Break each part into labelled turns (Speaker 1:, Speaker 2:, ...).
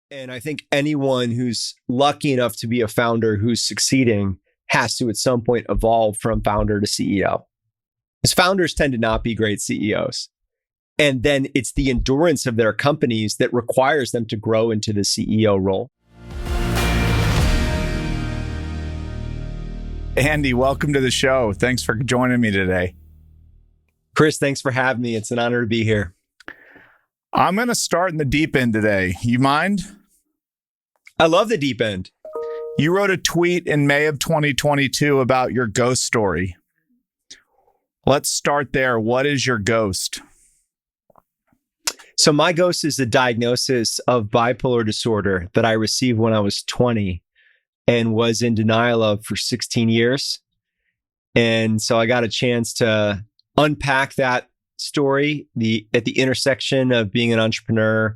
Speaker 1: And I think anyone who's lucky enough to be a founder who's succeeding has to at some point evolve from founder to CEO. Because founders tend to not be great CEOs. And then it's the endurance of their companies that requires them to grow into the CEO role.
Speaker 2: Andy, welcome to the show. Thanks for joining me today.
Speaker 1: Chris, thanks for having me. It's an honor to be here.
Speaker 2: I'm going to start in the deep end today. You mind?
Speaker 1: I love the deep end.
Speaker 2: You wrote a tweet in May of 2022 about your ghost story. Let's start there. What is your ghost?
Speaker 1: So my ghost is a diagnosis of bipolar disorder that I received when I was 20 and was in denial of for 16 years. And so I got a chance to unpack that story at the intersection of being an entrepreneur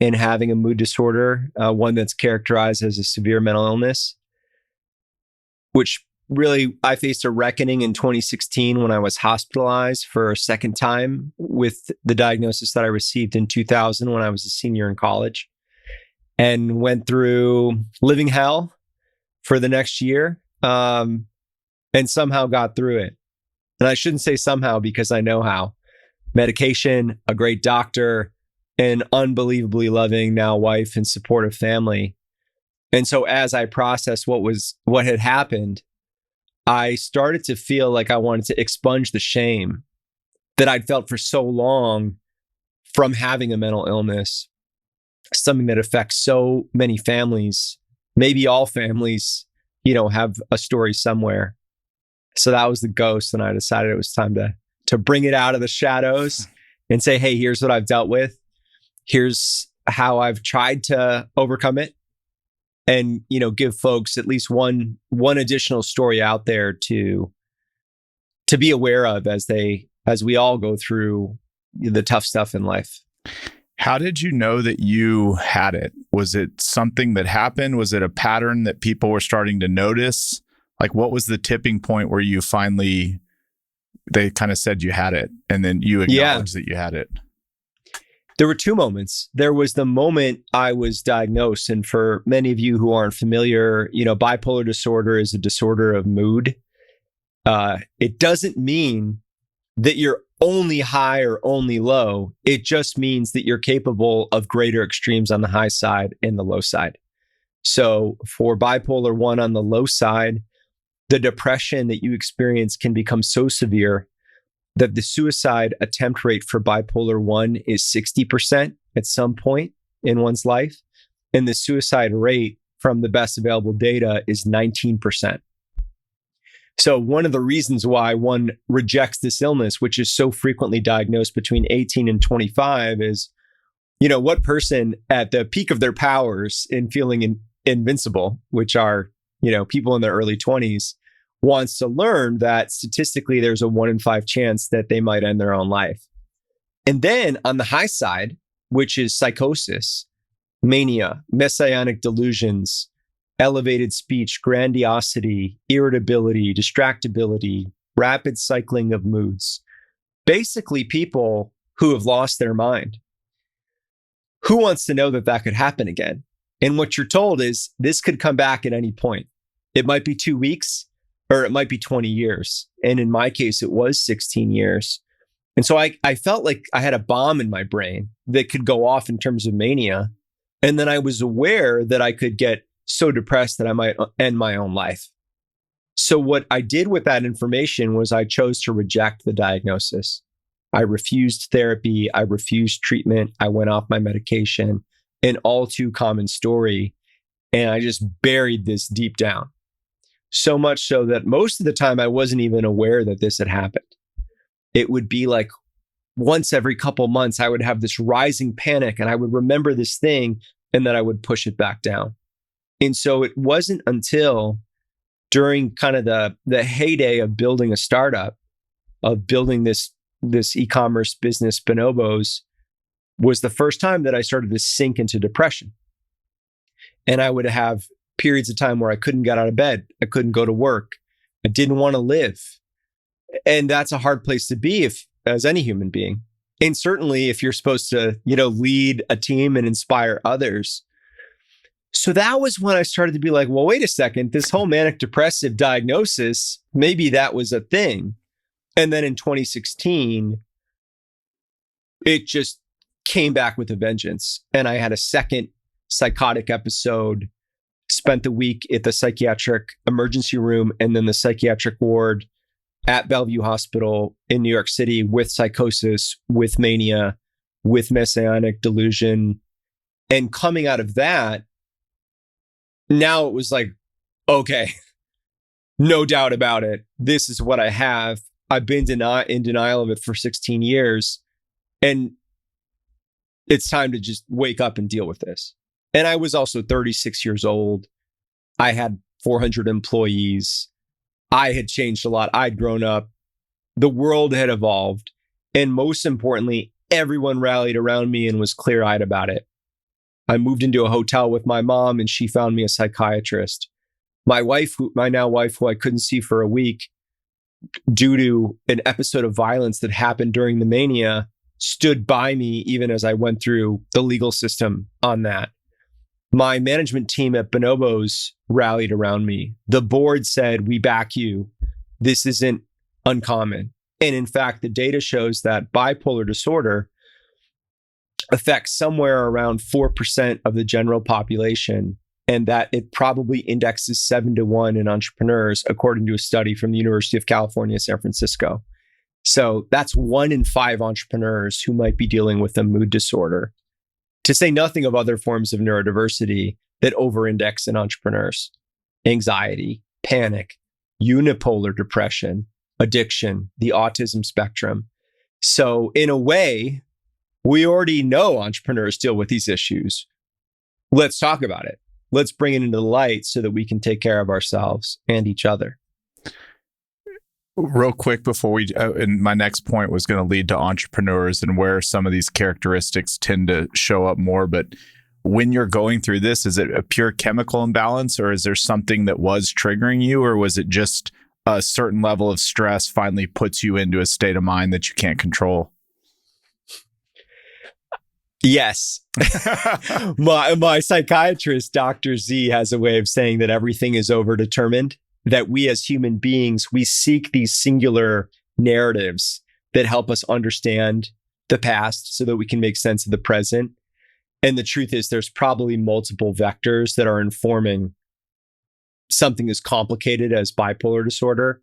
Speaker 1: and having a mood disorder, one that's characterized as a severe mental illness, which really I faced a reckoning in 2016 when I was hospitalized for a second time with the diagnosis that I received in 2000 when I was a senior in college, and went through living hell for the next year, and somehow got through it. And I shouldn't say somehow because I know how. Medication, a great doctor, an unbelievably loving now wife and supportive family. And so as I processed what had happened, I started to feel like I wanted to expunge the shame that I'd felt for so long from having a mental illness, something that affects so many families, maybe all families, have a story somewhere. So that was the ghost. And I decided it was time to bring it out of the shadows and say, hey, here's what I've dealt with. Here's how I've tried to overcome it. And, give folks at least one additional story out there to be aware of as we all go through the tough stuff in life.
Speaker 2: How did you know that you had it? Was it something that happened? Was it a pattern that people were starting to notice? Like, what was the tipping point where you finally, they kind of said you had it and then you acknowledged that you had it?
Speaker 1: There were two moments. There was the moment I was diagnosed. And for many of you who aren't familiar, bipolar disorder is a disorder of mood. It doesn't mean that you're only high or only low. It just means that you're capable of greater extremes on the high side and the low side. So for bipolar 1 on the low side, the depression that you experience can become so severe that the suicide attempt rate for bipolar 1 is 60% at some point in one's life. And the suicide rate from the best available data is 19%. So one of the reasons why one rejects this illness, which is so frequently diagnosed between 18 and 25, is, what person at the peak of their powers in feeling invincible, which are, people in their early 20s, wants to learn that statistically there's a 1 in 5 chance that they might end their own life. And then on the high side, which is psychosis, mania, messianic delusions, elevated speech, grandiosity, irritability, distractibility, rapid cycling of moods, basically people who have lost their mind. Who wants to know that could happen again? And what you're told is this could come back at any point. It might be 2 weeks, or it might be 20 years. And in my case, it was 16 years. And so I felt like I had a bomb in my brain that could go off in terms of mania. And then I was aware that I could get so depressed that I might end my own life. So what I did with that information was I chose to reject the diagnosis. I refused therapy. I refused treatment. I went off my medication, an all too common story. And I just buried this deep down. So much so that most of the time I wasn't even aware that this had happened. It would be like once every couple months, I would have this rising panic and I would remember this thing and then I would push it back down. And so it wasn't until during kind of the heyday of building a startup, of building this e-commerce business, Bonobos, was the first time that I started to sink into depression. And I would have periods of time where I couldn't get out of bed. I couldn't go to work. I didn't want to live. And that's a hard place to be as any human being. And certainly if you're supposed to, lead a team and inspire others. So that was when I started to be like, well, wait a second, this whole manic depressive diagnosis, maybe that was a thing. And then in 2016, it just came back with a vengeance. And I had a second psychotic episode, spent the week at the psychiatric emergency room and then the psychiatric ward at Bellevue Hospital in New York City with psychosis, with mania, with messianic delusion. And coming out of that, now it was like, okay, no doubt about it. This is what I have. I've been in denial of it for 16 years. And it's time to just wake up and deal with this. And I was also 36 years old. I had 400 employees. I had changed a lot. I'd grown up. The world had evolved. And most importantly, everyone rallied around me and was clear-eyed about it. I moved into a hotel with my mom and she found me a psychiatrist. My now wife, who I couldn't see for a week due to an episode of violence that happened during the mania, stood by me even as I went through the legal system on that. My management team at Bonobos rallied around me. The board said, we back you. This isn't uncommon. And in fact, the data shows that bipolar disorder affects somewhere around 4% of the general population, and that it probably indexes 7-1 in entrepreneurs, according to a study from the University of California, San Francisco. So that's 1 in 5 entrepreneurs who might be dealing with a mood disorder, to say nothing of other forms of neurodiversity that over-index in entrepreneurs: anxiety, panic, unipolar depression, addiction, the autism spectrum. So in a way, we already know entrepreneurs deal with these issues. Let's talk about it. Let's bring it into the light so that we can take care of ourselves and each other.
Speaker 2: Real quick before and my next point was going to lead to entrepreneurs and where some of these characteristics tend to show up more. But when you're going through this, is it a pure chemical imbalance, or is there something that was triggering you, or was it just a certain level of stress finally puts you into a state of mind that you can't control?
Speaker 1: Yes. My psychiatrist, Dr. Z, has a way of saying that everything is overdetermined, that we as human beings, we seek these singular narratives that help us understand the past so that we can make sense of the present. And the truth is there's probably multiple vectors that are informing something as complicated as bipolar disorder.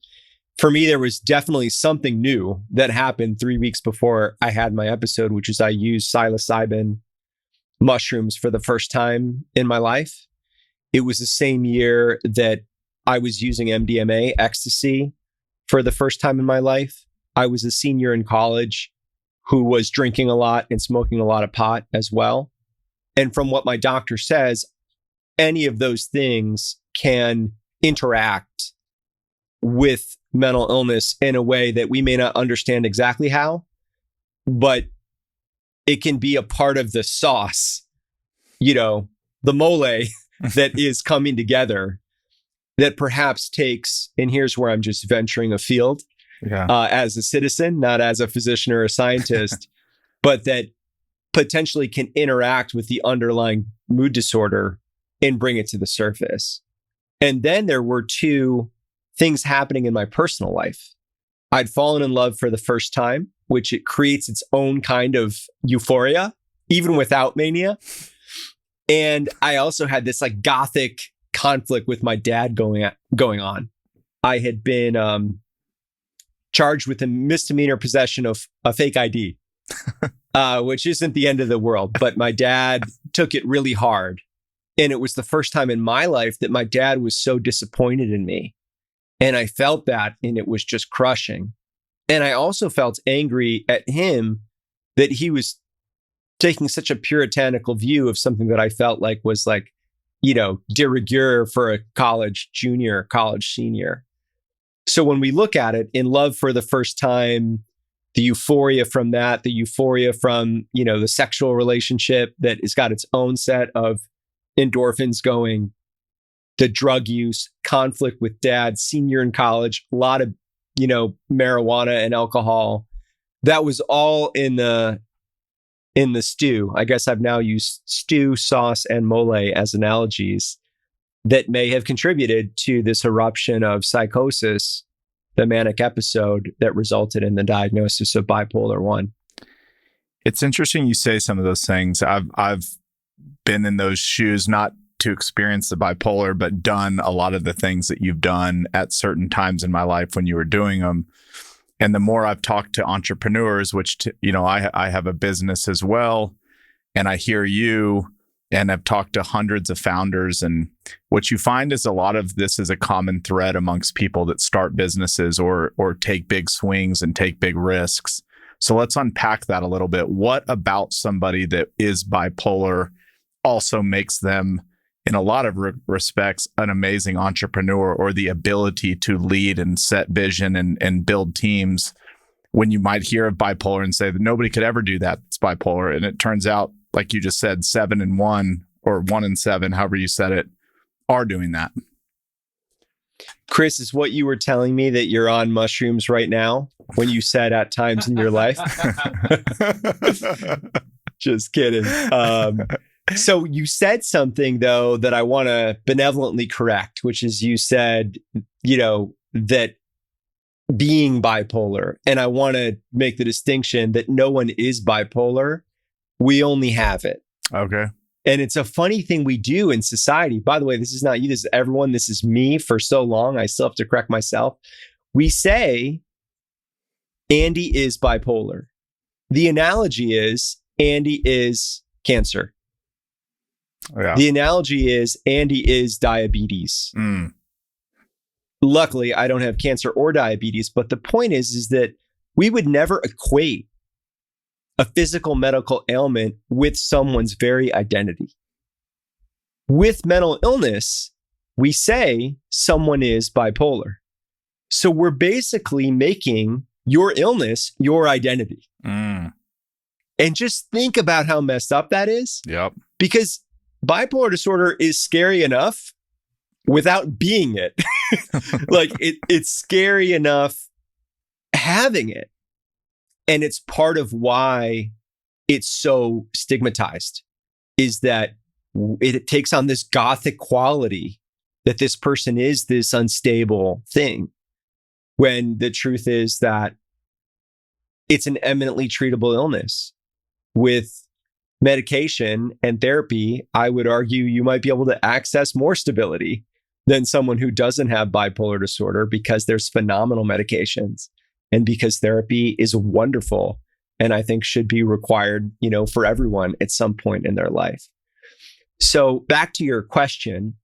Speaker 1: For me, there was definitely something new that happened 3 weeks before I had my episode, which is I used psilocybin mushrooms for the first time in my life. It was the same year that I was using MDMA, ecstasy, for the first time in my life. I was a senior in college who was drinking a lot and smoking a lot of pot as well. And from what my doctor says, any of those things can interact with mental illness in a way that we may not understand exactly how, but it can be a part of the sauce, the mole that is coming together that perhaps takes, and here's where I'm just venturing afield as a citizen, not as a physician or a scientist, but that potentially can interact with the underlying mood disorder and bring it to the surface. And then there were 2 things happening in my personal life. I'd fallen in love for the first time, which it creates its own kind of euphoria, even without mania. And I also had this like gothic conflict with my dad going on. I had been charged with a misdemeanor possession of a fake ID, which isn't the end of the world, but my dad took it really hard. And it was the first time in my life that my dad was so disappointed in me. And I felt that, and it was just crushing. And I also felt angry at him that he was taking such a puritanical view of something that I felt like was like, de rigueur for a college junior, college senior. So when we look at it, in love for the first time, the euphoria from that, the euphoria from, the sexual relationship that has got its own set of endorphins going, the drug use, conflict with dad, senior in college, a lot of, marijuana and alcohol. That was all in the in the stew. I guess I've now used stew, sauce, and mole as analogies that may have contributed to this eruption of psychosis, the manic episode that resulted in the diagnosis of bipolar 1.
Speaker 2: It's interesting you say some of those things. I've been in those shoes, not to experience the bipolar, but done a lot of the things that you've done at certain times in my life when you were doing them. And the more I've talked to entrepreneurs, which, I have a business as well, and I hear you, and I've talked to hundreds of founders. And what you find is a lot of this is a common thread amongst people that start businesses or take big swings and take big risks. So let's unpack that a little bit. What about somebody that is bipolar also makes them, in a lot of respects, an amazing entrepreneur, or the ability to lead and set vision and build teams, when you might hear of bipolar and say that nobody could ever do that, it's bipolar. And it turns out, like you just said, 7 and 1 or 1 and 7, however you said it, are doing that.
Speaker 1: Chris, is what you were telling me that you're on mushrooms right now when you said at times in your life? Just kidding. So you said something, though, that I want to benevolently correct, which is you said, that being bipolar, and I want to make the distinction that no one is bipolar. We only have it.
Speaker 2: Okay.
Speaker 1: And it's a funny thing we do in society. By the way, this is not you, this is everyone. This is me for so long. I still have to correct myself. We say Andy is bipolar. The analogy is Andy is cancer.
Speaker 2: Yeah.
Speaker 1: The analogy is Andy is diabetes. Luckily, I don't have cancer or diabetes, but the point is that we would never equate a physical medical ailment with someone's very identity. With mental illness, we say someone is bipolar. So we're basically making your illness your identity. And just think about how messed up that is.
Speaker 2: Yep.
Speaker 1: Because bipolar disorder is scary enough without being it. Like it's scary enough having it. And it's part of why it's so stigmatized, is that it takes on this gothic quality that this person is this unstable thing, when the truth is that it's an eminently treatable illness. With medication and therapy, I would argue you might be able to access more stability than someone who doesn't have bipolar disorder, because there's phenomenal medications and because therapy is wonderful and I think should be required, for everyone at some point in their life. So back to your question,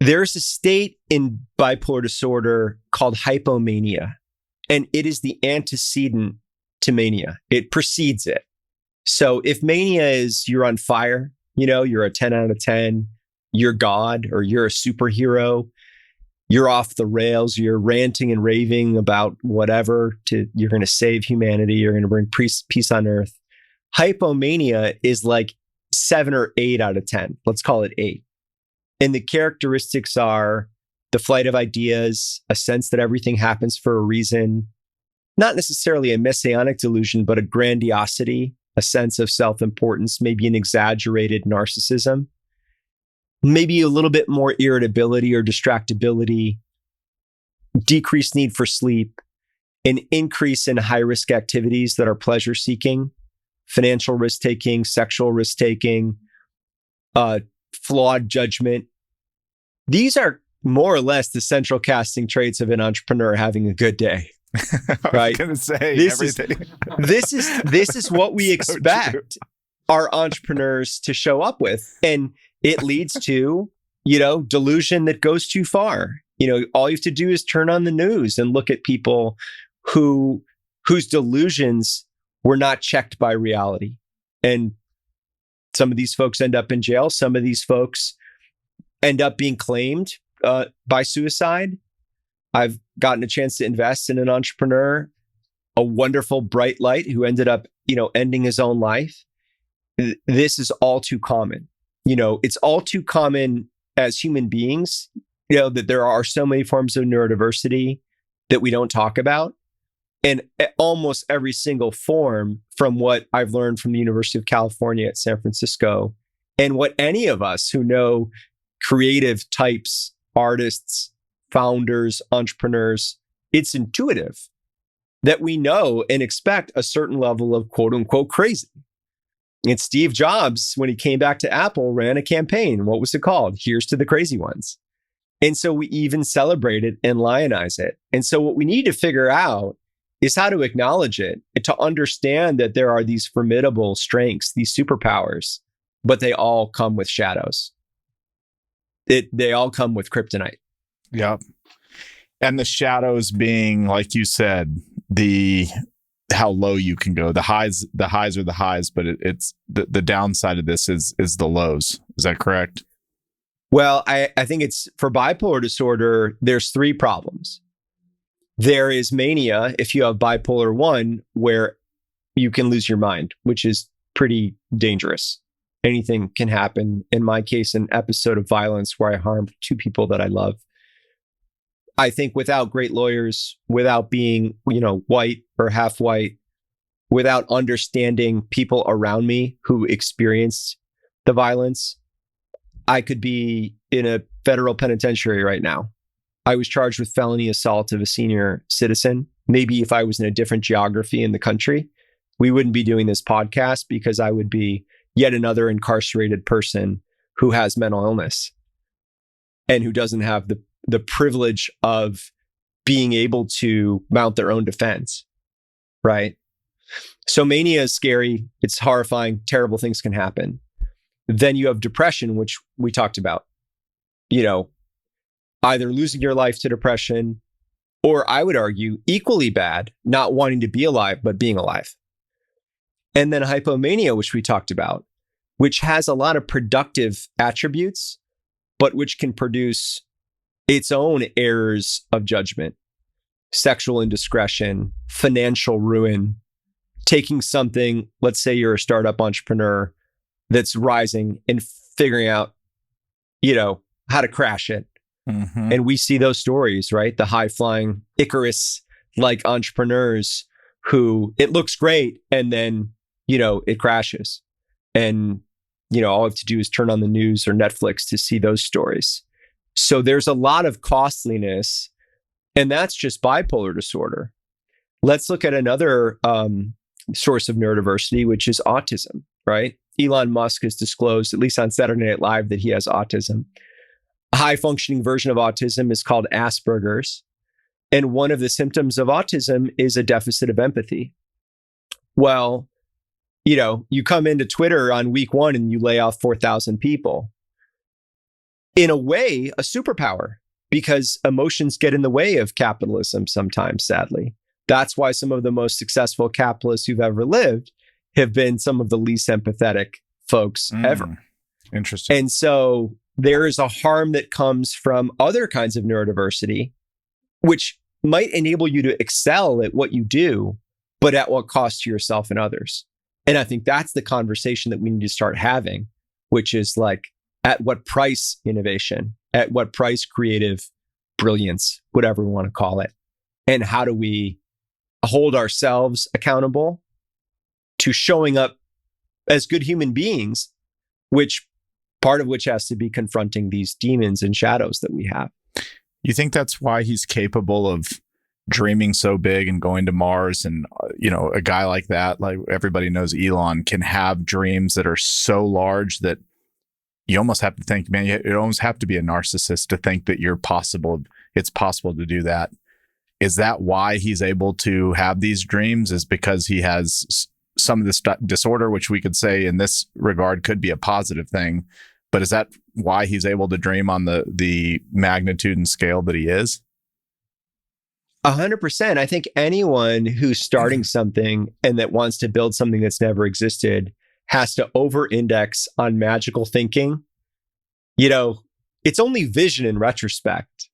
Speaker 1: there's a state in bipolar disorder called hypomania, and it is the antecedent to mania. It precedes it. So if mania is you're on fire, you're a 10 out of 10, you're God or you're a superhero, you're off the rails, you're ranting and raving about whatever, you're going to save humanity, you're going to bring peace on earth. Hypomania is like 7 or 8 out of 10. Let's call it 8. And the characteristics are the flight of ideas, a sense that everything happens for a reason, not necessarily a messianic delusion, but a grandiosity, a sense of self-importance, maybe an exaggerated narcissism, maybe a little bit more irritability or distractibility, decreased need for sleep, an increase in high-risk activities that are pleasure-seeking, financial risk-taking, sexual risk-taking, flawed judgment. These are more or less the central casting traits of an entrepreneur having a good day. Right?
Speaker 2: I was going to say everything.
Speaker 1: This is what we expect our entrepreneurs to show up with. And it leads to, delusion that goes too far. All you have to do is turn on the news and look at people whose delusions were not checked by reality. And some of these folks end up in jail. Some of these folks end up being claimed by suicide. I've gotten a chance to invest in an entrepreneur, a wonderful bright light who ended up, ending his own life. This is all too common. It's all too common as human beings, that there are so many forms of neurodiversity that we don't talk about. in almost every single form, from what I've learned from the University of California at San Francisco, and what any of us who know creative types, artists, founders, entrepreneurs, it's intuitive that we know and expect a certain level of quote unquote crazy. And Steve Jobs, when he came back to Apple, ran a campaign. What was it called? Here's to the crazy ones. And so we even celebrate it and lionize it. And so what we need to figure out is how to acknowledge it and to understand that there are these formidable strengths, these superpowers, but they all come with shadows. They all come with kryptonite.
Speaker 2: Yep. And the shadows being, like you said, how low you can go. The highs are the highs, but it's the downside of this is the lows. Is that correct?
Speaker 1: Well, I think it's for bipolar disorder, there's three problems. There is mania if you have bipolar 1, where you can lose your mind, which is pretty dangerous. Anything can happen. In my case, an episode of violence where I harmed 2 people that I love. I think without great lawyers, without being, white or half white, without understanding people around me who experienced the violence, I could be in a federal penitentiary right now. I was charged with felony assault of a senior citizen. Maybe if I was in a different geography in the country, we wouldn't be doing this podcast, because I would be yet another incarcerated person who has mental illness and who doesn't have the privilege of being able to mount their own defense, right? So mania is scary. It's horrifying. Terrible things can happen. Then you have depression, which we talked about, either losing your life to depression, or I would argue equally bad, not wanting to be alive, but being alive. And then hypomania, which we talked about, which has a lot of productive attributes, but which can produce its own errors of judgment, sexual indiscretion, financial ruin, taking something, let's say you're a startup entrepreneur that's rising and figuring out, how to crash it. Mm-hmm. And we see those stories, right? The high flying Icarus-like entrepreneurs who it looks great and then, it crashes. And, all I have to do is turn on the news or Netflix to see those stories. So there's a lot of costliness, and that's just bipolar disorder. Let's look at another source of neurodiversity, which is autism, right? Elon Musk has disclosed, at least on Saturday Night Live, that he has autism. A high-functioning version of autism is called Asperger's. And one of the symptoms of autism is a deficit of empathy. Well, you come into Twitter on week 1 and you lay off 4,000 people. In a way, a superpower, because emotions get in the way of capitalism sometimes, sadly. That's why some of the most successful capitalists who've ever lived have been some of the least empathetic folks ever.
Speaker 2: Interesting.
Speaker 1: And so there is a harm that comes from other kinds of neurodiversity, which might enable you to excel at what you do, but at what cost to yourself and others. And I think that's the conversation that we need to start having, which is like, at what price innovation, at what price creative brilliance, whatever we want to call it. And how do we hold ourselves accountable to showing up as good human beings, part of which has to be confronting these demons and shadows that we have.
Speaker 2: You think that's why he's capable of dreaming so big and going to Mars? And, a guy like that, like everybody knows Elon, can have dreams that are so large that you almost have to think, man, you almost have to be a narcissist to think that it's possible to do that. Is that why he's able to have these dreams? Is because he has some of this disorder, which we could say in this regard could be a positive thing, but is that why he's able to dream on the magnitude and scale that he is?
Speaker 1: 100%. I think anyone who's starting something and that wants to build something that's never existed has to over-index on magical thinking. It's only vision in retrospect.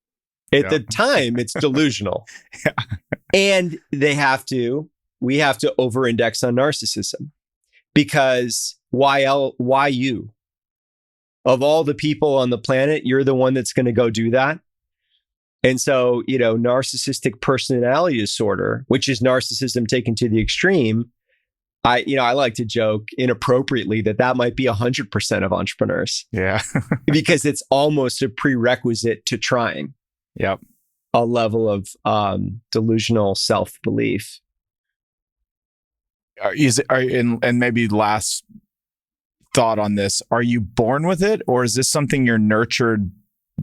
Speaker 1: At the time, it's delusional.
Speaker 2: Yeah.
Speaker 1: And we have to over-index on narcissism, because why you? Of all the people on the planet, you're the one that's going to go do that. And so, narcissistic personality disorder, which is narcissism taken to the extreme, I like to joke inappropriately that might be 100% of entrepreneurs.
Speaker 2: Yeah.
Speaker 1: Because it's almost a prerequisite to trying.
Speaker 2: Yep.
Speaker 1: A level of delusional self-belief.
Speaker 2: And maybe last thought on this, are you born with it, or is this something you're nurtured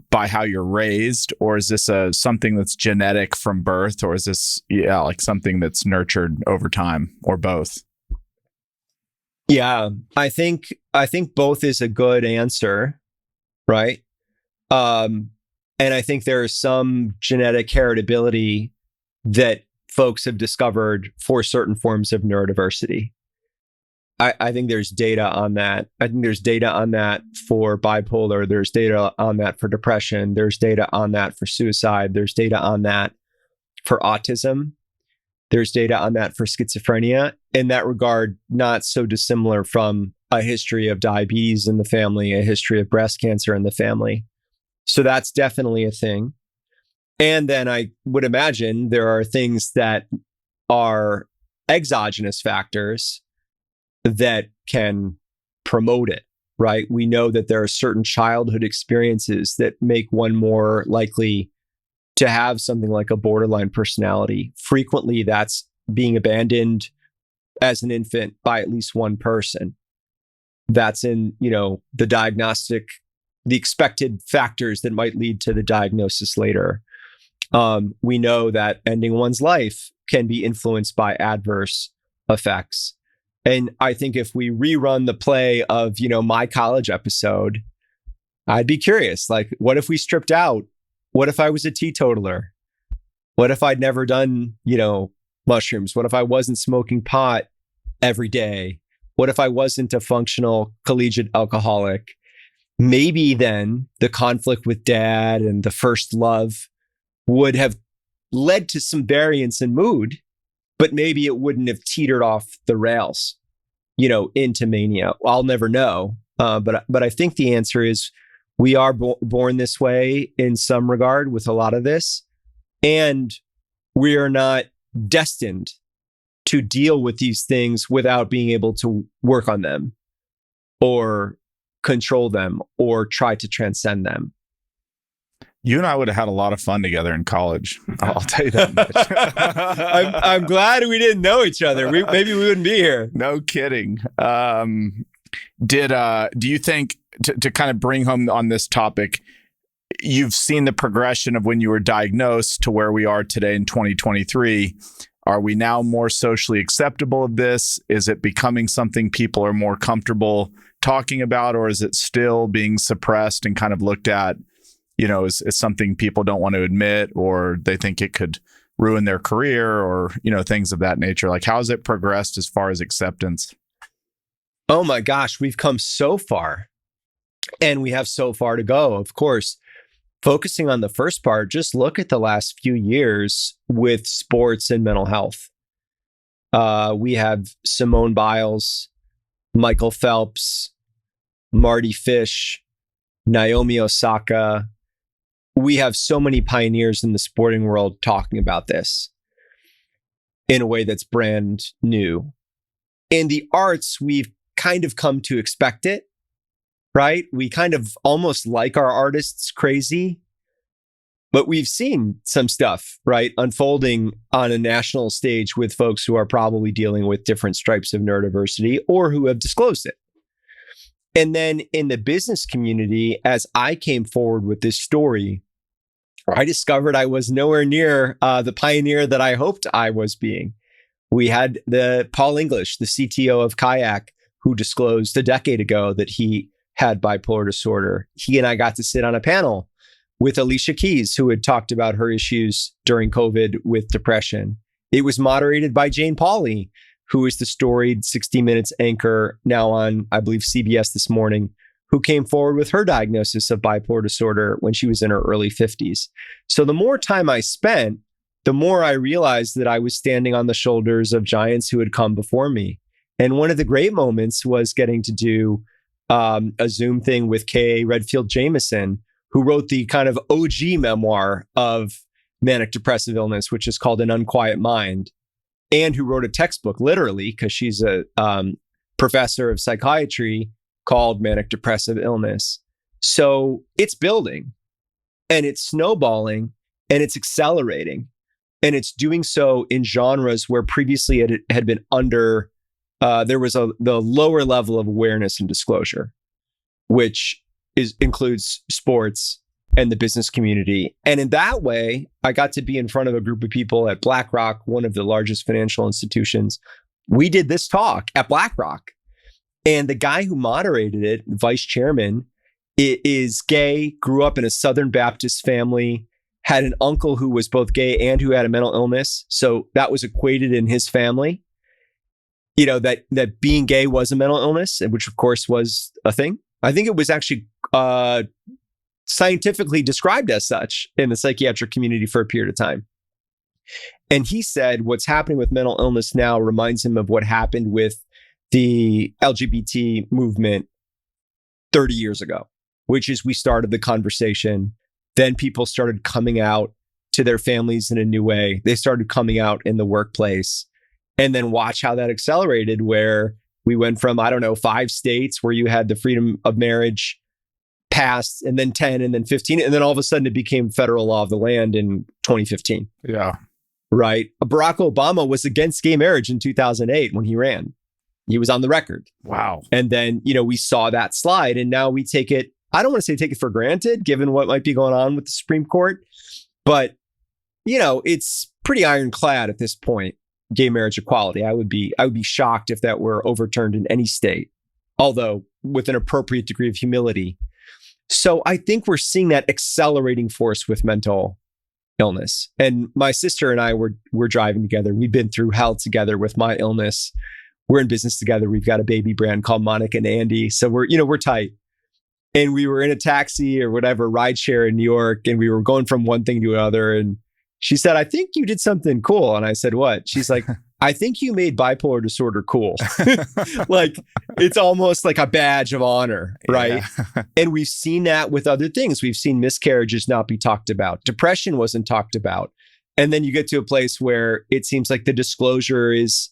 Speaker 2: by how you're raised, or is this something that's genetic from birth, or is this like something that's nurtured over time, or both?
Speaker 1: Yeah, I think both is a good answer, right? And I think there is some genetic heritability that folks have discovered for certain forms of neurodiversity. I think there's data on that. I think there's data on that for bipolar. There's data on that for depression. There's data on that for suicide. There's data on that for autism. There's data on that for schizophrenia. In that regard, not so dissimilar from a history of diabetes in the family, a history of breast cancer in the family. So that's definitely a thing. And then I would imagine there are things that are exogenous factors that can promote it, right? We know that there are certain childhood experiences that make one more likely to have something like a borderline personality. Frequently, that's being abandoned as an infant by at least one person. That's in, the expected factors that might lead to the diagnosis later. We know that ending one's life can be influenced by adverse effects. And I think if we rerun the play of, my college episode, I'd be curious, like, what if we stripped out? What if I was a teetotaler? What if I'd never done, mushrooms? What if I wasn't smoking pot every day? What if I wasn't a functional collegiate alcoholic? Maybe then the conflict with dad and the first love would have led to some variance in mood, but maybe it wouldn't have teetered off the rails, into mania. I'll never know. But I think the answer is we are born this way in some regard with a lot of this, and we are not destined to deal with these things without being able to work on them or control them or try to transcend them.
Speaker 2: You and I would have had a lot of fun together in college. I'll tell you that much.
Speaker 1: I'm glad we didn't know each other. Maybe we wouldn't be here.
Speaker 2: No kidding. Do you think, to kind of bring home on this topic, you've seen the progression of when you were diagnosed to where we are today in 2023. Are we now more socially acceptable of this? Is it becoming something people are more comfortable talking about, or is it still being suppressed and kind of looked at, as something people don't want to admit, or they think it could ruin their career, or, things of that nature? Like, how has it progressed as far as acceptance?
Speaker 1: Oh my gosh, we've come so far, and we have so far to go. Of course, focusing on the first part, just look at the last few years with sports and mental health. We have Simone Biles, Michael Phelps, Marty Fish, Naomi Osaka. We have so many pioneers in the sporting world talking about this in a way that's brand new. In the arts, we've kind of come to expect it, right? We kind of almost like our artists crazy, but we've seen some stuff, right, unfolding on a national stage with folks who are probably dealing with different stripes of neurodiversity or who have disclosed it. And then in the business community, as I came forward with this story, I discovered I was nowhere near the pioneer that I hoped I was being. We had the Paul English, the CTO of Kayak, who disclosed a decade ago that he had bipolar disorder. He and I got to sit on a panel with Alicia Keys, who had talked about her issues during COVID with depression. It was moderated by Jane Pauley, who is the storied 60 Minutes anchor now on, I believe, CBS This Morning, who came forward with her diagnosis of bipolar disorder when she was in her early 50s. So the more time I spent, the more I realized that I was standing on the shoulders of giants who had come before me. And one of the great moments was getting to do a Zoom thing with K.A. Redfield Jamison, who wrote the kind of OG memoir of manic depressive illness, which is called An Unquiet Mind, and who wrote a textbook, literally, because she's a professor of psychiatry, called Manic Depressive Illness. So it's building, and it's snowballing, and it's accelerating, and it's doing so in genres where previously it had been under, there was the lower level of awareness and disclosure, which includes sports and the business community. And in that way, I got to be in front of a group of people at BlackRock, one of the largest financial institutions. We did this talk at BlackRock. And the guy who moderated it, vice chairman, is gay, grew up in a Southern Baptist family, had an uncle who was both gay and who had a mental illness. So that was equated in his family, that being gay was a mental illness, which of course was a thing. I think it was actually scientifically described as such in the psychiatric community for a period of time. And he said what's happening with mental illness now reminds him of what happened with the LGBT movement 30 years ago, which is we started the conversation. Then people started coming out to their families in a new way. They started coming out in the workplace. And then watch how that accelerated, where we went from, 5 states where you had the freedom of marriage passed, and then 10, and then 15. And then all of a sudden it became federal law of the land in 2015.
Speaker 2: Yeah.
Speaker 1: Right. Barack Obama was against gay marriage in 2008 when he ran. He was on the record.
Speaker 2: Wow.
Speaker 1: And then, we saw that slide, and now we take it, I don't want to say take it for granted, given what might be going on with the Supreme Court, but, it's pretty ironclad at this point, gay marriage equality. I would be shocked if that were overturned in any state, although with an appropriate degree of humility. So I think we're seeing that accelerating force with mental illness. And my sister and I were driving together. We've been through hell together with my illness. We're in business together. We've got a baby brand called Monica and Andy. So we're tight. And we were in a taxi or whatever, rideshare in New York, and we were going from one thing to another. And she said, "I think you did something cool." And I said, "What?" She's like, "I think you made bipolar disorder cool." Like, it's almost like a badge of honor, right? Yeah. And we've seen that with other things. We've seen miscarriages not be talked about. Depression wasn't talked about. And then you get to a place where it seems like the disclosure is,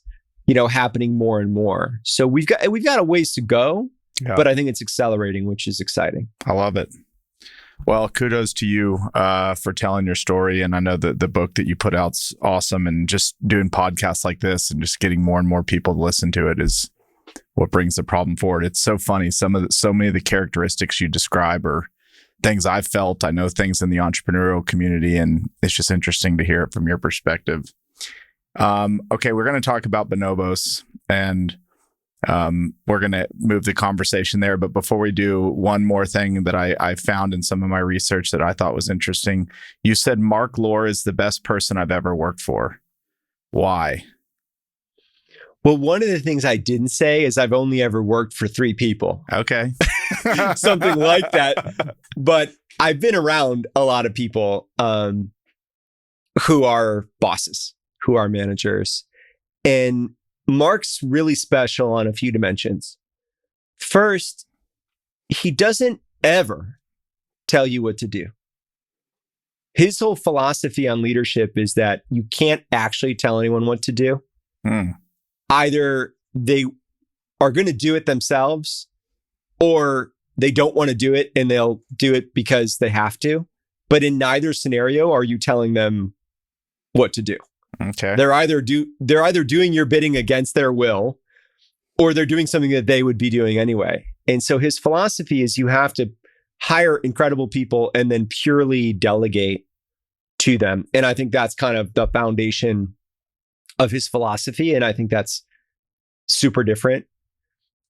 Speaker 1: happening more and more. So we've got a ways to go, but I think it's accelerating, which is exciting.
Speaker 2: I love it. Well, kudos to you for telling your story. And I know that the book that you put out's awesome, and just doing podcasts like this and just getting more and more people to listen to it is what brings the problem forward. It's so funny. So many of the characteristics you describe are things I've felt. I know things in the entrepreneurial community, and it's just interesting to hear it from your perspective. Okay, we're going to talk about Bonobos, and we're going to move the conversation there. But before we do, one more thing that I found in some of my research that I thought was interesting. You said Mark Lohr is the best person I've ever worked for. Why?
Speaker 1: Well, one of the things I didn't say is I've only ever worked for 3 people.
Speaker 2: Okay.
Speaker 1: Something like that. But I've been around a lot of people who are bosses, who are managers. And Mark's really special on a few dimensions. First, he doesn't ever tell you what to do. His whole philosophy on leadership is that you can't actually tell anyone what to do. Either they are going to do it themselves, or they don't want to do it and they'll do it because they have to. But in neither scenario are you telling them what to do.
Speaker 2: Okay.
Speaker 1: They're either doing your bidding against their will, or they're doing something that they would be doing anyway. And so his philosophy is you have to hire incredible people and then purely delegate to them. And I think that's kind of the foundation of his philosophy. And I think that's super different.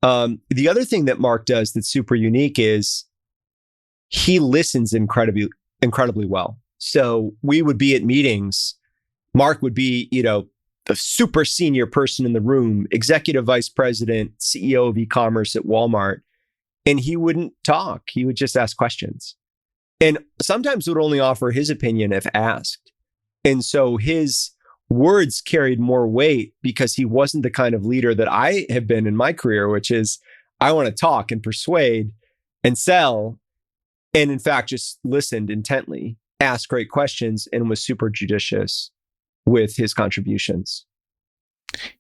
Speaker 1: The other thing that Mark does that's super unique is he listens incredibly well. So we would be at meetings. Mark would be, the super senior person in the room, executive vice president, CEO of e-commerce at Walmart. And he wouldn't talk. He would just ask questions. And sometimes would only offer his opinion if asked. And so his words carried more weight because he wasn't the kind of leader that I have been in my career, which is I want to talk and persuade and sell. And in fact, just listened intently, asked great questions, and was super judicious with his contributions.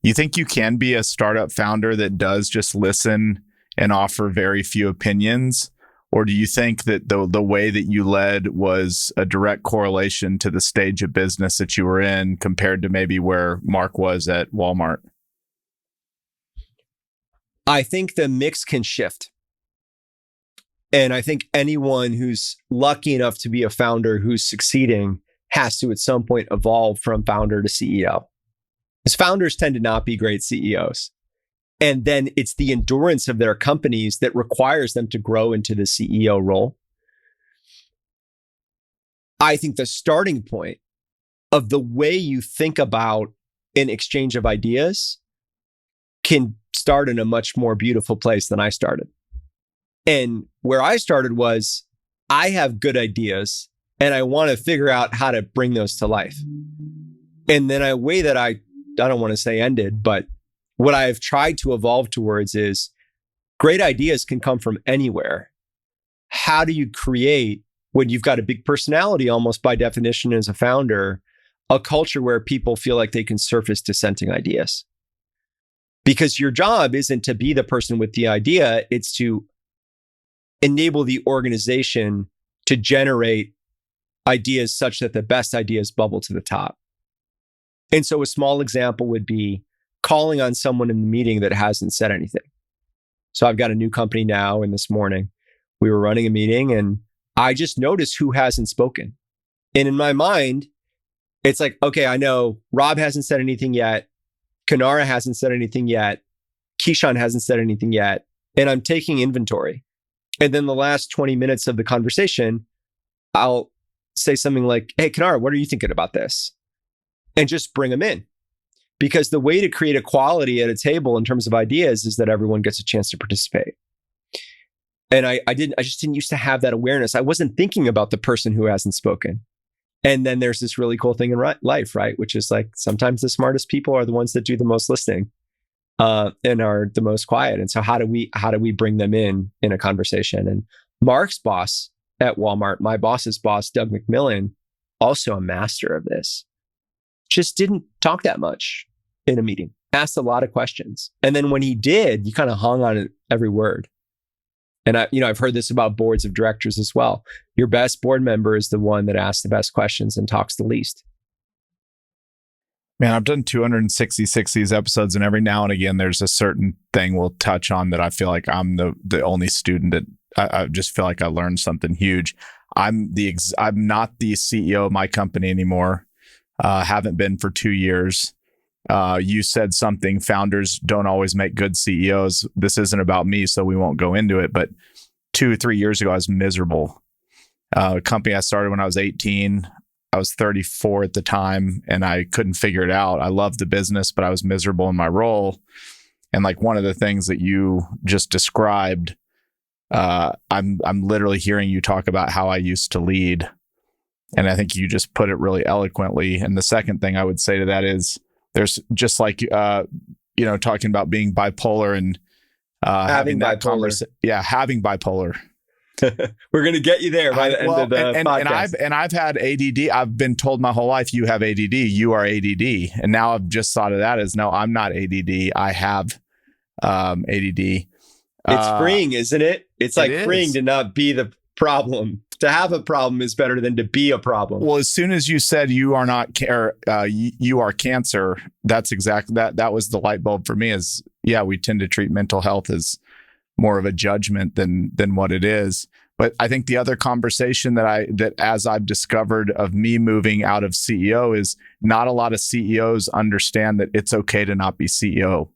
Speaker 2: You think you can be a startup founder that does just listen and offer very few opinions? Or do you think that the way that you led was a direct correlation to the stage of business that you were in compared to maybe where Mark was at Walmart?
Speaker 1: I think the mix can shift. And I think anyone who's lucky enough to be a founder who's succeeding has to at some point evolve from founder to CEO. Because founders tend to not be great CEOs. And then it's the endurance of their companies that requires them to grow into the CEO role. I think the starting point of the way you think about an exchange of ideas can start in a much more beautiful place than I started. And where I started was, I have good ideas and I want to figure out how to bring those to life. And then a way that I don't want to say ended, but what I've tried to evolve towards is great ideas can come from anywhere. How do you create, when you've got a big personality, almost by definition as a founder, a culture where people feel like they can surface dissenting ideas? Because your job isn't to be the person with the idea, it's to enable the organization to generate ideas such that the best ideas bubble to the top. And so a small example would be calling on someone in the meeting that hasn't said anything. So I've got a new company now, and this morning we were running a meeting and I just noticed who hasn't spoken. And in my mind, it's like, okay, I know Rob hasn't said anything yet. Kanara hasn't said anything yet. Keyshawn hasn't said anything yet. And I'm taking inventory. And then the last 20 minutes of the conversation, I'll say something like, hey, Kanara, what are you thinking about this? And just bring them in. Because the way to create equality at a table in terms of ideas is that everyone gets a chance to participate. And I just didn't used to have that awareness. I wasn't thinking about the person who hasn't spoken. And then there's this really cool thing in life, right? Which is like, sometimes the smartest people are the ones that do the most listening and are the most quiet. And so how do we bring them in a conversation? And Mark's boss at Walmart, my boss's boss, Doug McMillan, also a master of this, just didn't talk that much in a meeting, asked a lot of questions. And then when he did, you kind of hung on every word. And I've heard this about boards of directors as well. Your best board member is the one that asks the best questions and talks the least.
Speaker 2: Man, I've done 266 these episodes, and every now and again, there's a certain thing we'll touch on that I feel like I'm the only student that I just feel like I learned something huge. I'm not the CEO of my company anymore. Haven't been for 2 years. You said something, founders don't always make good CEOs. This isn't about me, so we won't go into it. But 2 or 3 years ago, I was miserable. A company I started when I was 18. I was 34 at the time, and I couldn't figure it out. I loved the business, but I was miserable in my role. And like one of the things that you just described, I'm literally hearing you talk about how I used to lead. And I think you just put it really eloquently. And the second thing I would say to that is, there's just like, talking about being bipolar and having that conversation. Yeah, having bipolar.
Speaker 1: We're going to get you there by the end of the podcast.
Speaker 2: And I've had ADD. I've been told my whole life, you have ADD, you are ADD. And now I've just thought of that as, no, I'm not ADD. I have ADD.
Speaker 1: It's freeing, isn't it? It's like freeing to not be the problem. To have a problem is better than to be a problem.
Speaker 2: Well, as soon as you said you are not, you are cancer, that's exactly that was the light bulb for me. Is we tend to treat mental health as more of a judgment than what it is. But I think the other conversation that as I've discovered of me moving out of CEO is not a lot of CEOs understand that it's okay to not be CEO,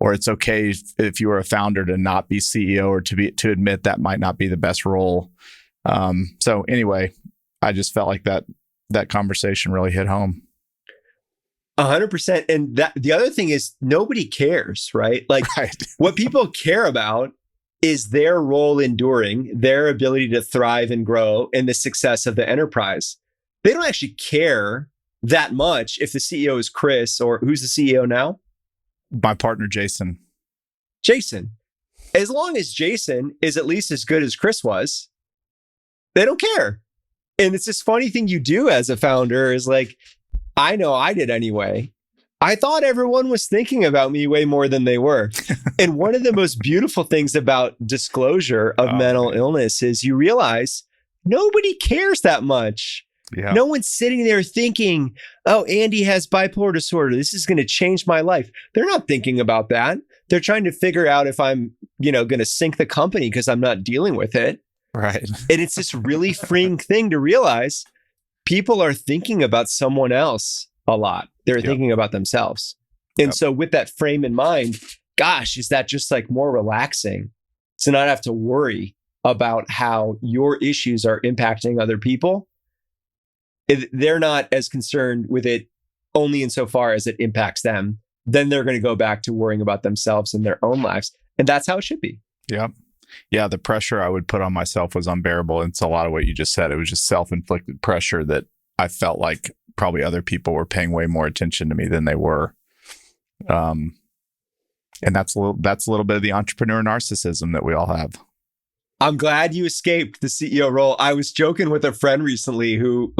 Speaker 2: or it's okay if you are a founder to not be CEO, or to admit that might not be the best role. So anyway, I just felt like that conversation really hit home.
Speaker 1: 100%. And that the other thing is, nobody cares, right? Like what people care about is their role enduring, their ability to thrive and grow, and the success of the enterprise. They don't actually care that much if the CEO is Chris, or who's the CEO now?
Speaker 2: My partner, Jason.
Speaker 1: Jason. As long as Jason is at least as good as Chris was, They don't care. And it's this funny thing you do as a founder is like, I know I did anyway. I thought everyone was thinking about me way more than they were. And one of the most beautiful things about disclosure of mental illness is you realize nobody cares that much.
Speaker 2: Yeah.
Speaker 1: No one's sitting there thinking, oh, Andy has bipolar disorder. This is going to change my life. They're not thinking about that. They're trying to figure out if I'm, going to sink the company because I'm not dealing with it.
Speaker 2: Right.
Speaker 1: And it's this really freeing thing to realize people are thinking about someone else a lot. They're thinking about themselves. And so with that frame in mind, gosh, is that just like more relaxing to not have to worry about how your issues are impacting other people? They're not as concerned with it only insofar as it impacts them. Then they're going to go back to worrying about themselves and their own lives. And that's how it should be.
Speaker 2: Yeah. Yeah. The pressure I would put on myself was unbearable. It's a lot of what you just said. It was just self-inflicted pressure that I felt like probably other people were paying way more attention to me than they were. And that's a little bit of the entrepreneur narcissism that we all have.
Speaker 1: I'm glad you escaped the CEO role. I was joking with a friend recently who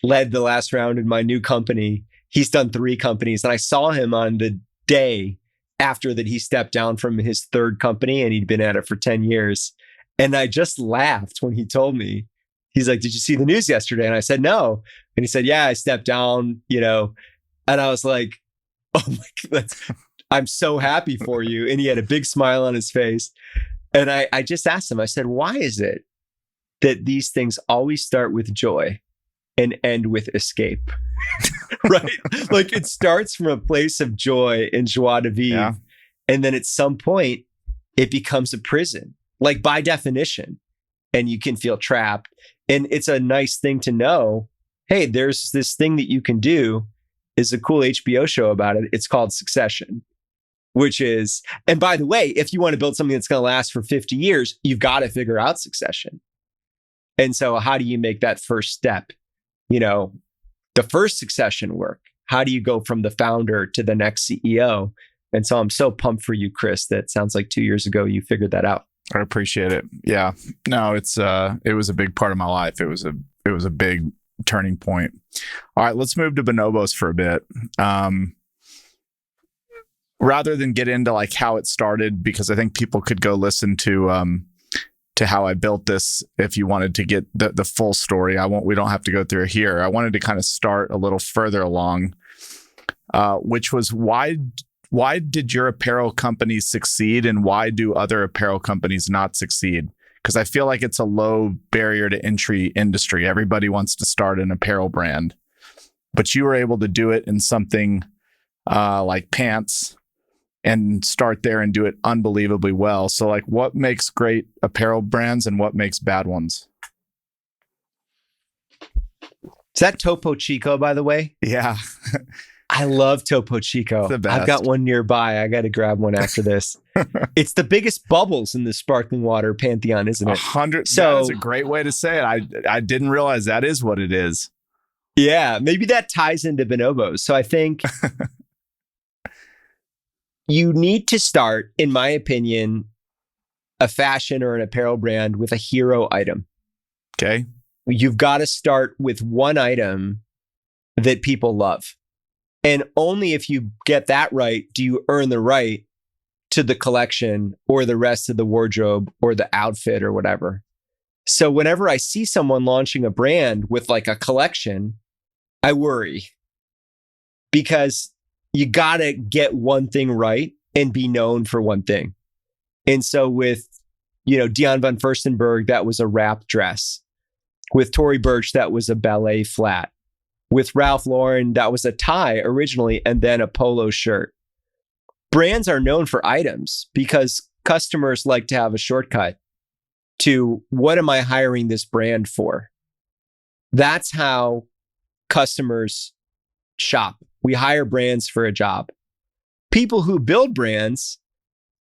Speaker 1: led the last round in my new company. He's done 3 companies, and I saw him on the day after that he stepped down from his 3rd company, and he'd been at it for 10 years. And I just laughed when he told me. He's like, "Did you see the news yesterday?" And I said, "No." And he said, "Yeah, I stepped down, And I was like, "Oh my God, I'm so happy for you." And he had a big smile on his face. And I just asked him, I said, why is it that these things always start with joy and end with escape? Right? Like it starts from a place of joy and joie de vivre. Yeah. And then at some point, it becomes a prison, like by definition. And you can feel trapped. And it's a nice thing to know, hey, there's this thing that you can do. Is a cool HBO show about it. It's called Succession. Which is, and by the way, if you want to build something that's going to last for 50 years, you've got to figure out succession. And so how do you make that first step? The first succession work? How do you go from the founder to the next CEO? And so I'm so pumped for you, Chris, that sounds like 2 years ago you figured that out.
Speaker 2: I appreciate it. Yeah. No, it was a big part of my life. It was a big turning point. All right, let's move to Bonobos for a bit. Rather than get into like how it started, because I think people could go listen to how I built this if you wanted to get the full story. We don't have to go through it here. I wanted to kind of start a little further along, which was why did your apparel company succeed and why do other apparel companies not succeed? Because I feel like it's a low barrier to entry industry. Everybody wants to start an apparel brand, but you were able to do it in something like pants and start there and do it unbelievably well. So like what makes great apparel brands and what makes bad ones?
Speaker 1: Is that Topo Chico, by the way?
Speaker 2: Yeah.
Speaker 1: I love Topo Chico.
Speaker 2: It's the best.
Speaker 1: I've got one nearby. I got to grab one after this. It's the biggest bubbles in the sparkling water pantheon, isn't it?
Speaker 2: 100. So that is a great way to say it. I didn't realize that is what it is.
Speaker 1: Yeah. Maybe that ties into Bonobos. So I think you need to start, in my opinion, a fashion or an apparel brand with a hero item.
Speaker 2: Okay.
Speaker 1: You've got to start with one item that people love. And only if you get that right do you earn the right to the collection or the rest of the wardrobe or the outfit or whatever. So whenever I see someone launching a brand with like a collection, I worry because you got to get one thing right and be known for one thing. And so with, Dion von Furstenberg, that was a wrap dress. With Tory Burch, that was a ballet flat. With Ralph Lauren, that was a tie originally and then a polo shirt. Brands are known for items because customers like to have a shortcut to what am I hiring this brand for? That's how customers shop. We hire brands for a job. People who build brands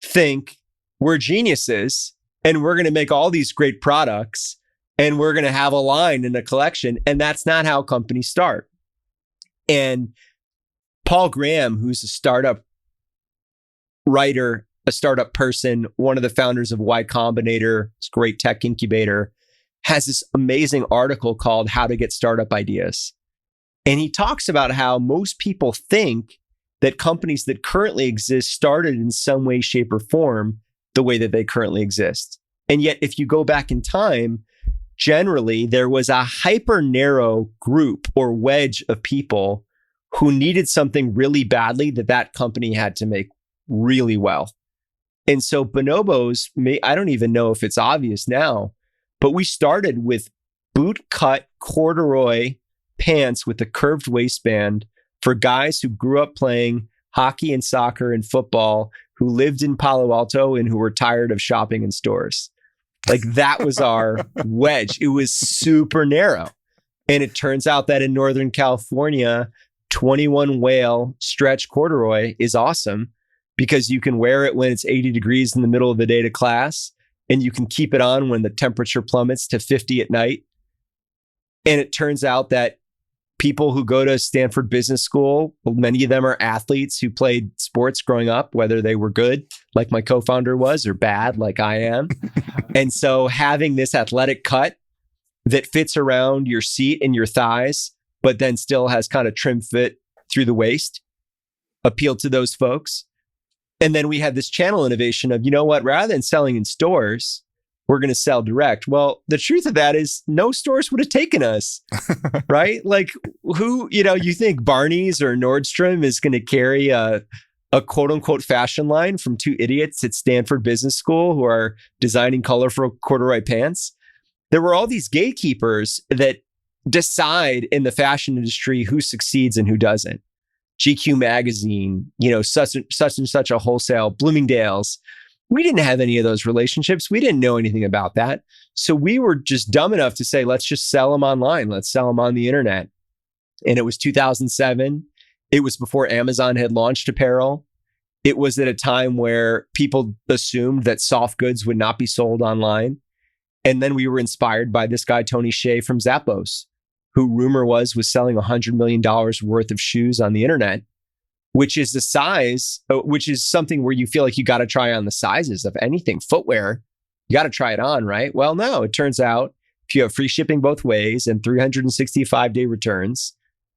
Speaker 1: think we're geniuses and we're going to make all these great products and we're going to have a line in a collection. And that's not how companies start. And Paul Graham, who's a startup writer, a startup person, one of the founders of Y Combinator, it's a great tech incubator. has this amazing article called How to Get Startup Ideas. And he talks about how most people think that companies that currently exist started in some way, shape, or form the way that they currently exist. And yet, if you go back in time, generally, there was a hyper narrow group or wedge of people who needed something really badly that company had to make really well. And so Bonobos, I don't even know if it's obvious now, but we started with boot cut corduroy pants with a curved waistband for guys who grew up playing hockey and soccer and football, who lived in Palo Alto and who were tired of shopping in stores. Like that was our wedge. It was super narrow. And it turns out that in Northern California, 21 whale stretch corduroy is awesome because you can wear it when it's 80 degrees in the middle of the day to class, and you can keep it on when the temperature plummets to 50 at night. And it turns out that people who go to Stanford Business School, many of them are athletes who played sports growing up, whether they were good, like my co-founder was, or bad, like I am. And so having this athletic cut that fits around your seat and your thighs, but then still has kind of trim fit through the waist, appealed to those folks. And then we had this channel innovation of, you know what, rather than selling in stores, we're going to sell direct. Well, the truth of that is no stores would have taken us, right? Like who, you think Barney's or Nordstrom is going to carry a quote unquote fashion line from two idiots at Stanford Business School who are designing colorful corduroy pants? There were all these gatekeepers that decide in the fashion industry who succeeds and who doesn't. GQ magazine, such and such a wholesale, Bloomingdale's. We didn't have any of those relationships. We didn't know anything about that. So we were just dumb enough to say, let's just sell them online. Let's sell them on the internet. And it was 2007. It was before Amazon had launched Apparel. It was at a time where people assumed that soft goods would not be sold online. And then we were inspired by this guy, Tony Hsieh from Zappos, who rumor was selling $100 million worth of shoes on the internet, which is the size, which is something where you feel like you got to try on the sizes of anything. Footwear, you got to try it on, right? Well, no, it turns out if you have free shipping both ways and 365-day returns,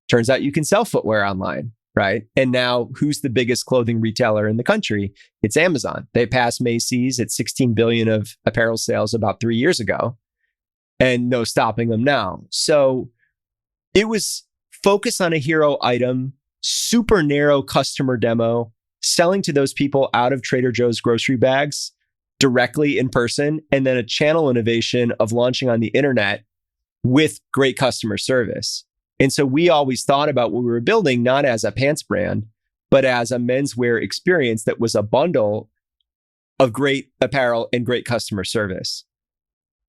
Speaker 1: turns out you can sell footwear online, right? And now who's the biggest clothing retailer in the country? It's Amazon. They passed Macy's at 16 billion of apparel sales about 3 years ago, and no stopping them now. So it was focus on a hero item, super narrow customer demo, selling to those people out of Trader Joe's grocery bags directly in person, and then a channel innovation of launching on the internet with great customer service. And so we always thought about what we were building not as a pants brand, but as a menswear experience that was a bundle of great apparel and great customer service.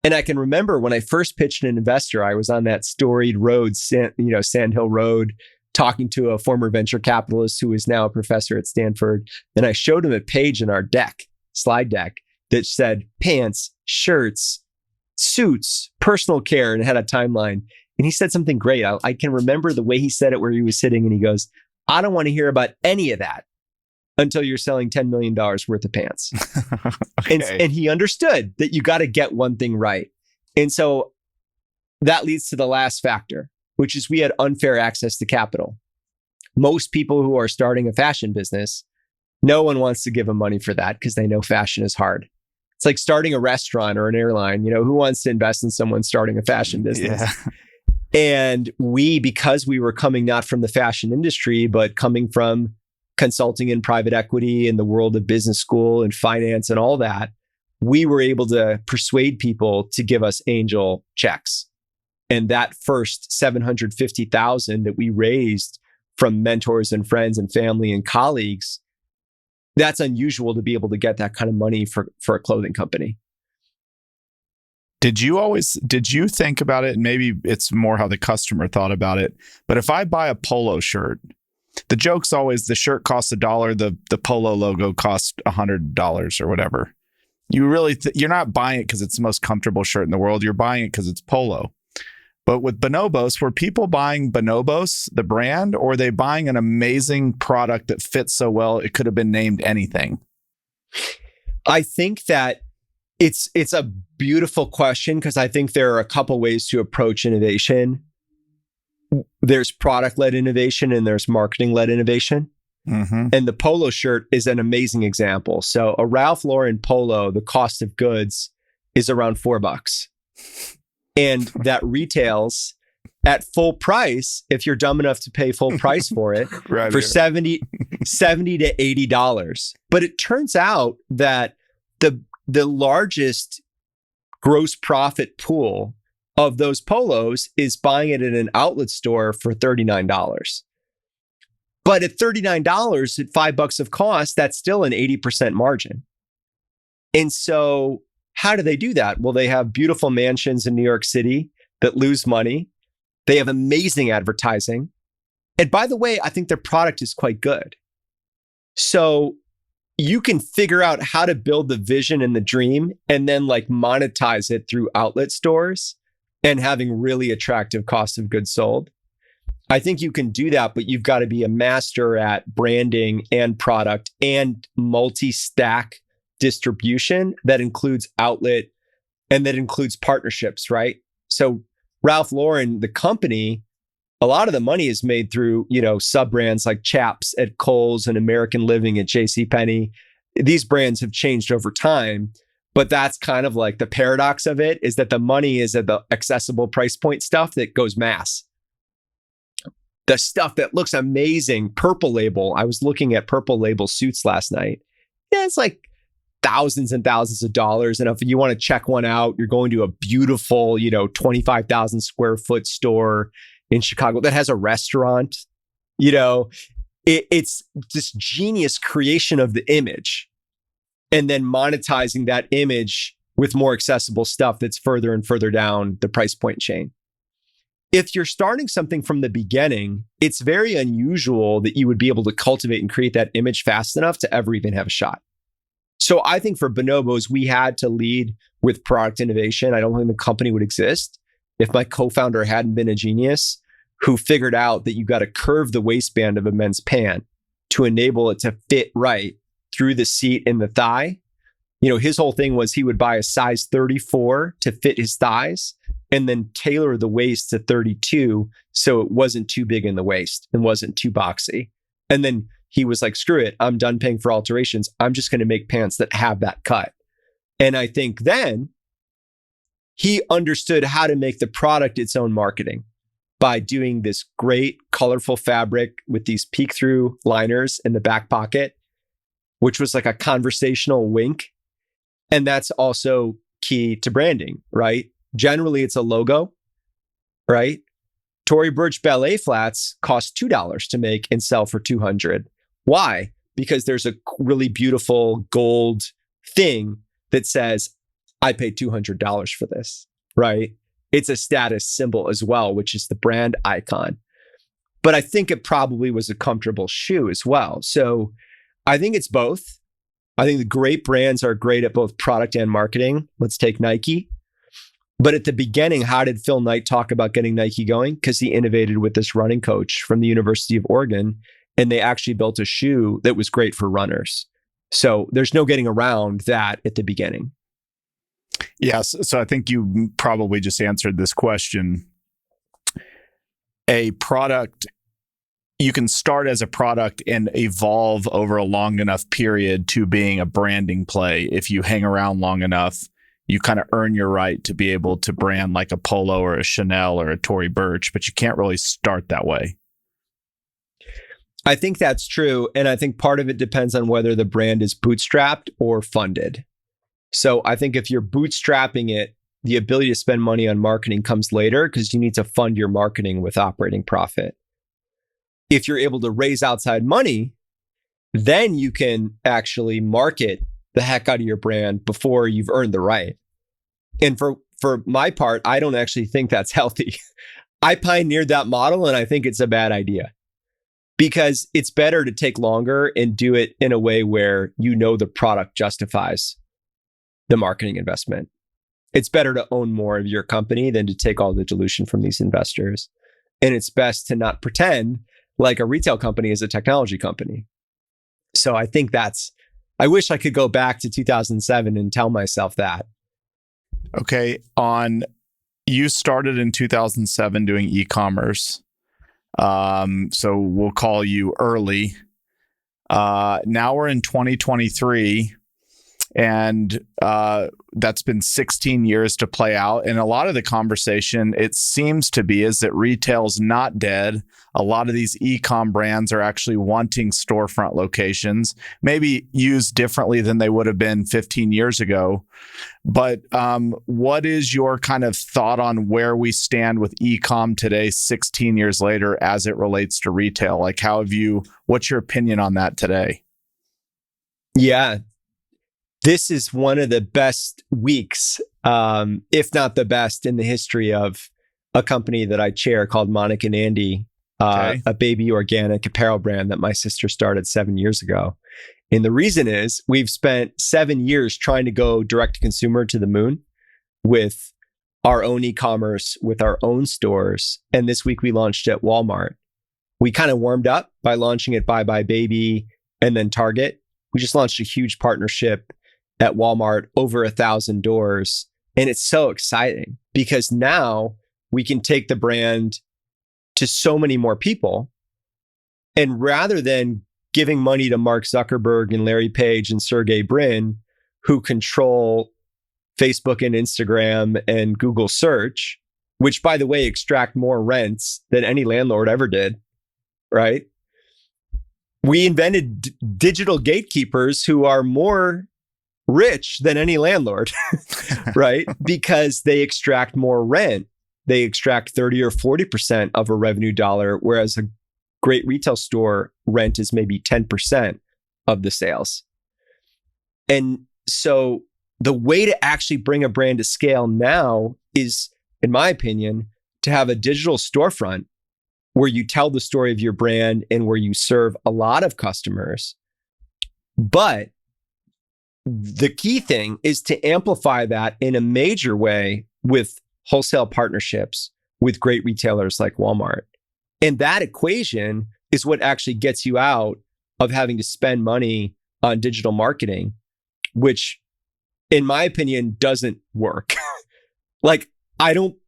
Speaker 1: And I can remember when I first pitched an investor, I was on that storied road, Sand Hill Road, talking to a former venture capitalist who is now a professor at Stanford. And I showed him a page in our slide deck, that said pants, shirts, suits, personal care, and had a timeline. And he said something great. I can remember the way he said it where he was sitting, and he goes, I don't want to hear about any of that until you're selling $10 million worth of pants. Okay. And he understood that you got to get one thing right. And so that leads to the last factor, which is we had unfair access to capital. Most people who are starting a fashion business, no one wants to give them money for that because they know fashion is hard. It's like starting a restaurant or an airline. Who wants to invest in someone starting a fashion business? Yeah. And because we were coming not from the fashion industry, but coming from consulting in private equity and the world of business school and finance and all that, we were able to persuade people to give us angel checks. And that first $750,000 that we raised from mentors and friends and family and colleagues, that's unusual to be able to get that kind of money for a clothing company.
Speaker 2: Did you think about it? And maybe it's more how the customer thought about it. But if I buy a polo shirt, the joke's always the shirt costs $1, the polo logo costs $100 or whatever. You really, you're not buying it because it's the most comfortable shirt in the world. You're buying it because it's polo. But with Bonobos, were people buying Bonobos, the brand, or are they buying an amazing product that fits so well it could have been named anything?
Speaker 1: I think that It's a beautiful question because I think there are a couple ways to approach innovation. There's product-led innovation and there's marketing-led innovation.
Speaker 2: Mm-hmm.
Speaker 1: And the polo shirt is an amazing example. So a Ralph Lauren polo, the cost of goods is around $4. And that retails at full price, if you're dumb enough to pay full price for it,
Speaker 2: Right
Speaker 1: for
Speaker 2: here.
Speaker 1: $70 to $80. But it turns out that the largest gross profit pool of those polos is buying it at an outlet store for $39. But at $39, at $5 of cost, that's still an 80% margin. And so how do they do that? Well, they have beautiful mansions in New York City that lose money. They have amazing advertising. And by the way, I think their product is quite good. So you can figure out how to build the vision and the dream and then like monetize it through outlet stores and having really attractive cost of goods sold. I think you can do that, but you've got to be a master at branding and product and multi-stack distribution that includes outlet and that includes partnerships, right? So Ralph Lauren, the company, a lot of the money is made through, sub brands like Chaps at Kohl's and American Living at JCPenney. These brands have changed over time, but that's kind of like the paradox of it is that the money is at the accessible price point stuff that goes mass. The stuff that looks amazing, Purple Label. I was looking at Purple Label suits last night. Yeah, it's like thousands and thousands of dollars. And if you want to check one out, you're going to a beautiful, 25,000 square foot store in Chicago that has a restaurant. It's this genius creation of the image and then monetizing that image with more accessible stuff that's further and further down the price point chain. If you're starting something from the beginning, it's very unusual that you would be able to cultivate and create that image fast enough to ever even have a shot. So I think for Bonobos, we had to lead with product innovation. I don't think the company would exist if my co-founder hadn't been a genius who figured out that you got to curve the waistband of a men's pant to enable it to fit right through the seat and the thigh. His whole thing was he would buy a size 34 to fit his thighs and then tailor the waist to 32 so it wasn't too big in the waist and wasn't too boxy. And then he was like, screw it, I'm done paying for alterations. I'm just going to make pants that have that cut. And I think then he understood how to make the product its own marketing by doing this great colorful fabric with these peek-through liners in the back pocket, which was like a conversational wink. And that's also key to branding, right? Generally, it's a logo, right? Tory Burch ballet flats cost $2 to make and sell for $200. Why? Because there's a really beautiful gold thing that says, I paid $200 for this, right? It's a status symbol as well, which is the brand icon. But I think it probably was a comfortable shoe as well. So I think it's both. I think the great brands are great at both product and marketing. Let's take Nike. But at the beginning, how did Phil Knight talk about getting Nike going? Because he innovated with this running coach from the University of Oregon, and they actually built a shoe that was great for runners. So there's no getting around that at the beginning.
Speaker 2: Yes. So I think you probably just answered this question. A product, you can start as a product and evolve over a long enough period to being a branding play. If you hang around long enough, you kind of earn your right to be able to brand like a Polo or a Chanel or a Tory Burch, but you can't really start that way.
Speaker 1: I think that's true. And I think part of it depends on whether the brand is bootstrapped or funded. So I think if you're bootstrapping it, the ability to spend money on marketing comes later because you need to fund your marketing with operating profit. If you're able to raise outside money, then you can actually market the heck out of your brand before you've earned the right. And for my part, I don't actually think that's healthy. I pioneered that model and I think it's a bad idea because it's better to take longer and do it in a way where the product justifies the marketing investment. It's better to own more of your company than to take all the dilution from these investors. And it's best to not pretend like a retail company is a technology company. So I think that's I wish I could go back to 2007 and tell myself that.
Speaker 2: Okay. You started in 2007 doing e-commerce. So we'll call you early. Now we're in 2023, and that's been 16 years to play out. And a lot of the conversation, it seems to be, is that retail's not dead. A lot of these e-com brands are actually wanting storefront locations, maybe used differently than they would have been 15 years ago. But what is your kind of thought on where we stand with e-com today, 16 years later, as it relates to retail? Like, what's your opinion on that today?
Speaker 1: Yeah. This is one of the best weeks, if not the best, in the history of a company that I chair called Monica and Andy, a baby organic apparel brand that my sister started 7 years ago. And the reason is we've spent 7 years trying to go direct to consumer to the moon with our own e-commerce, with our own stores. And this week we launched at Walmart. We kind of warmed up by launching at Bye Bye Baby and then Target. We just launched a huge partnership at Walmart, over 1,000 doors. And it's so exciting because now we can take the brand to so many more people. And rather than giving money to Mark Zuckerberg and Larry Page and Sergey Brin, who control Facebook and Instagram and Google search, which, by the way, extract more rents than any landlord ever did, right? We invented digital gatekeepers who are more rich than any landlord, right? Because they extract more rent. They extract 30 or 40% of a revenue dollar, whereas a great retail store rent is maybe 10% of the sales. And so the way to actually bring a brand to scale now is, in my opinion, to have a digital storefront where you tell the story of your brand and where you serve a lot of customers. But the key thing is to amplify that in a major way with wholesale partnerships with great retailers like Walmart. And that equation is what actually gets you out of having to spend money on digital marketing, which, in my opinion, doesn't work. Like, I don't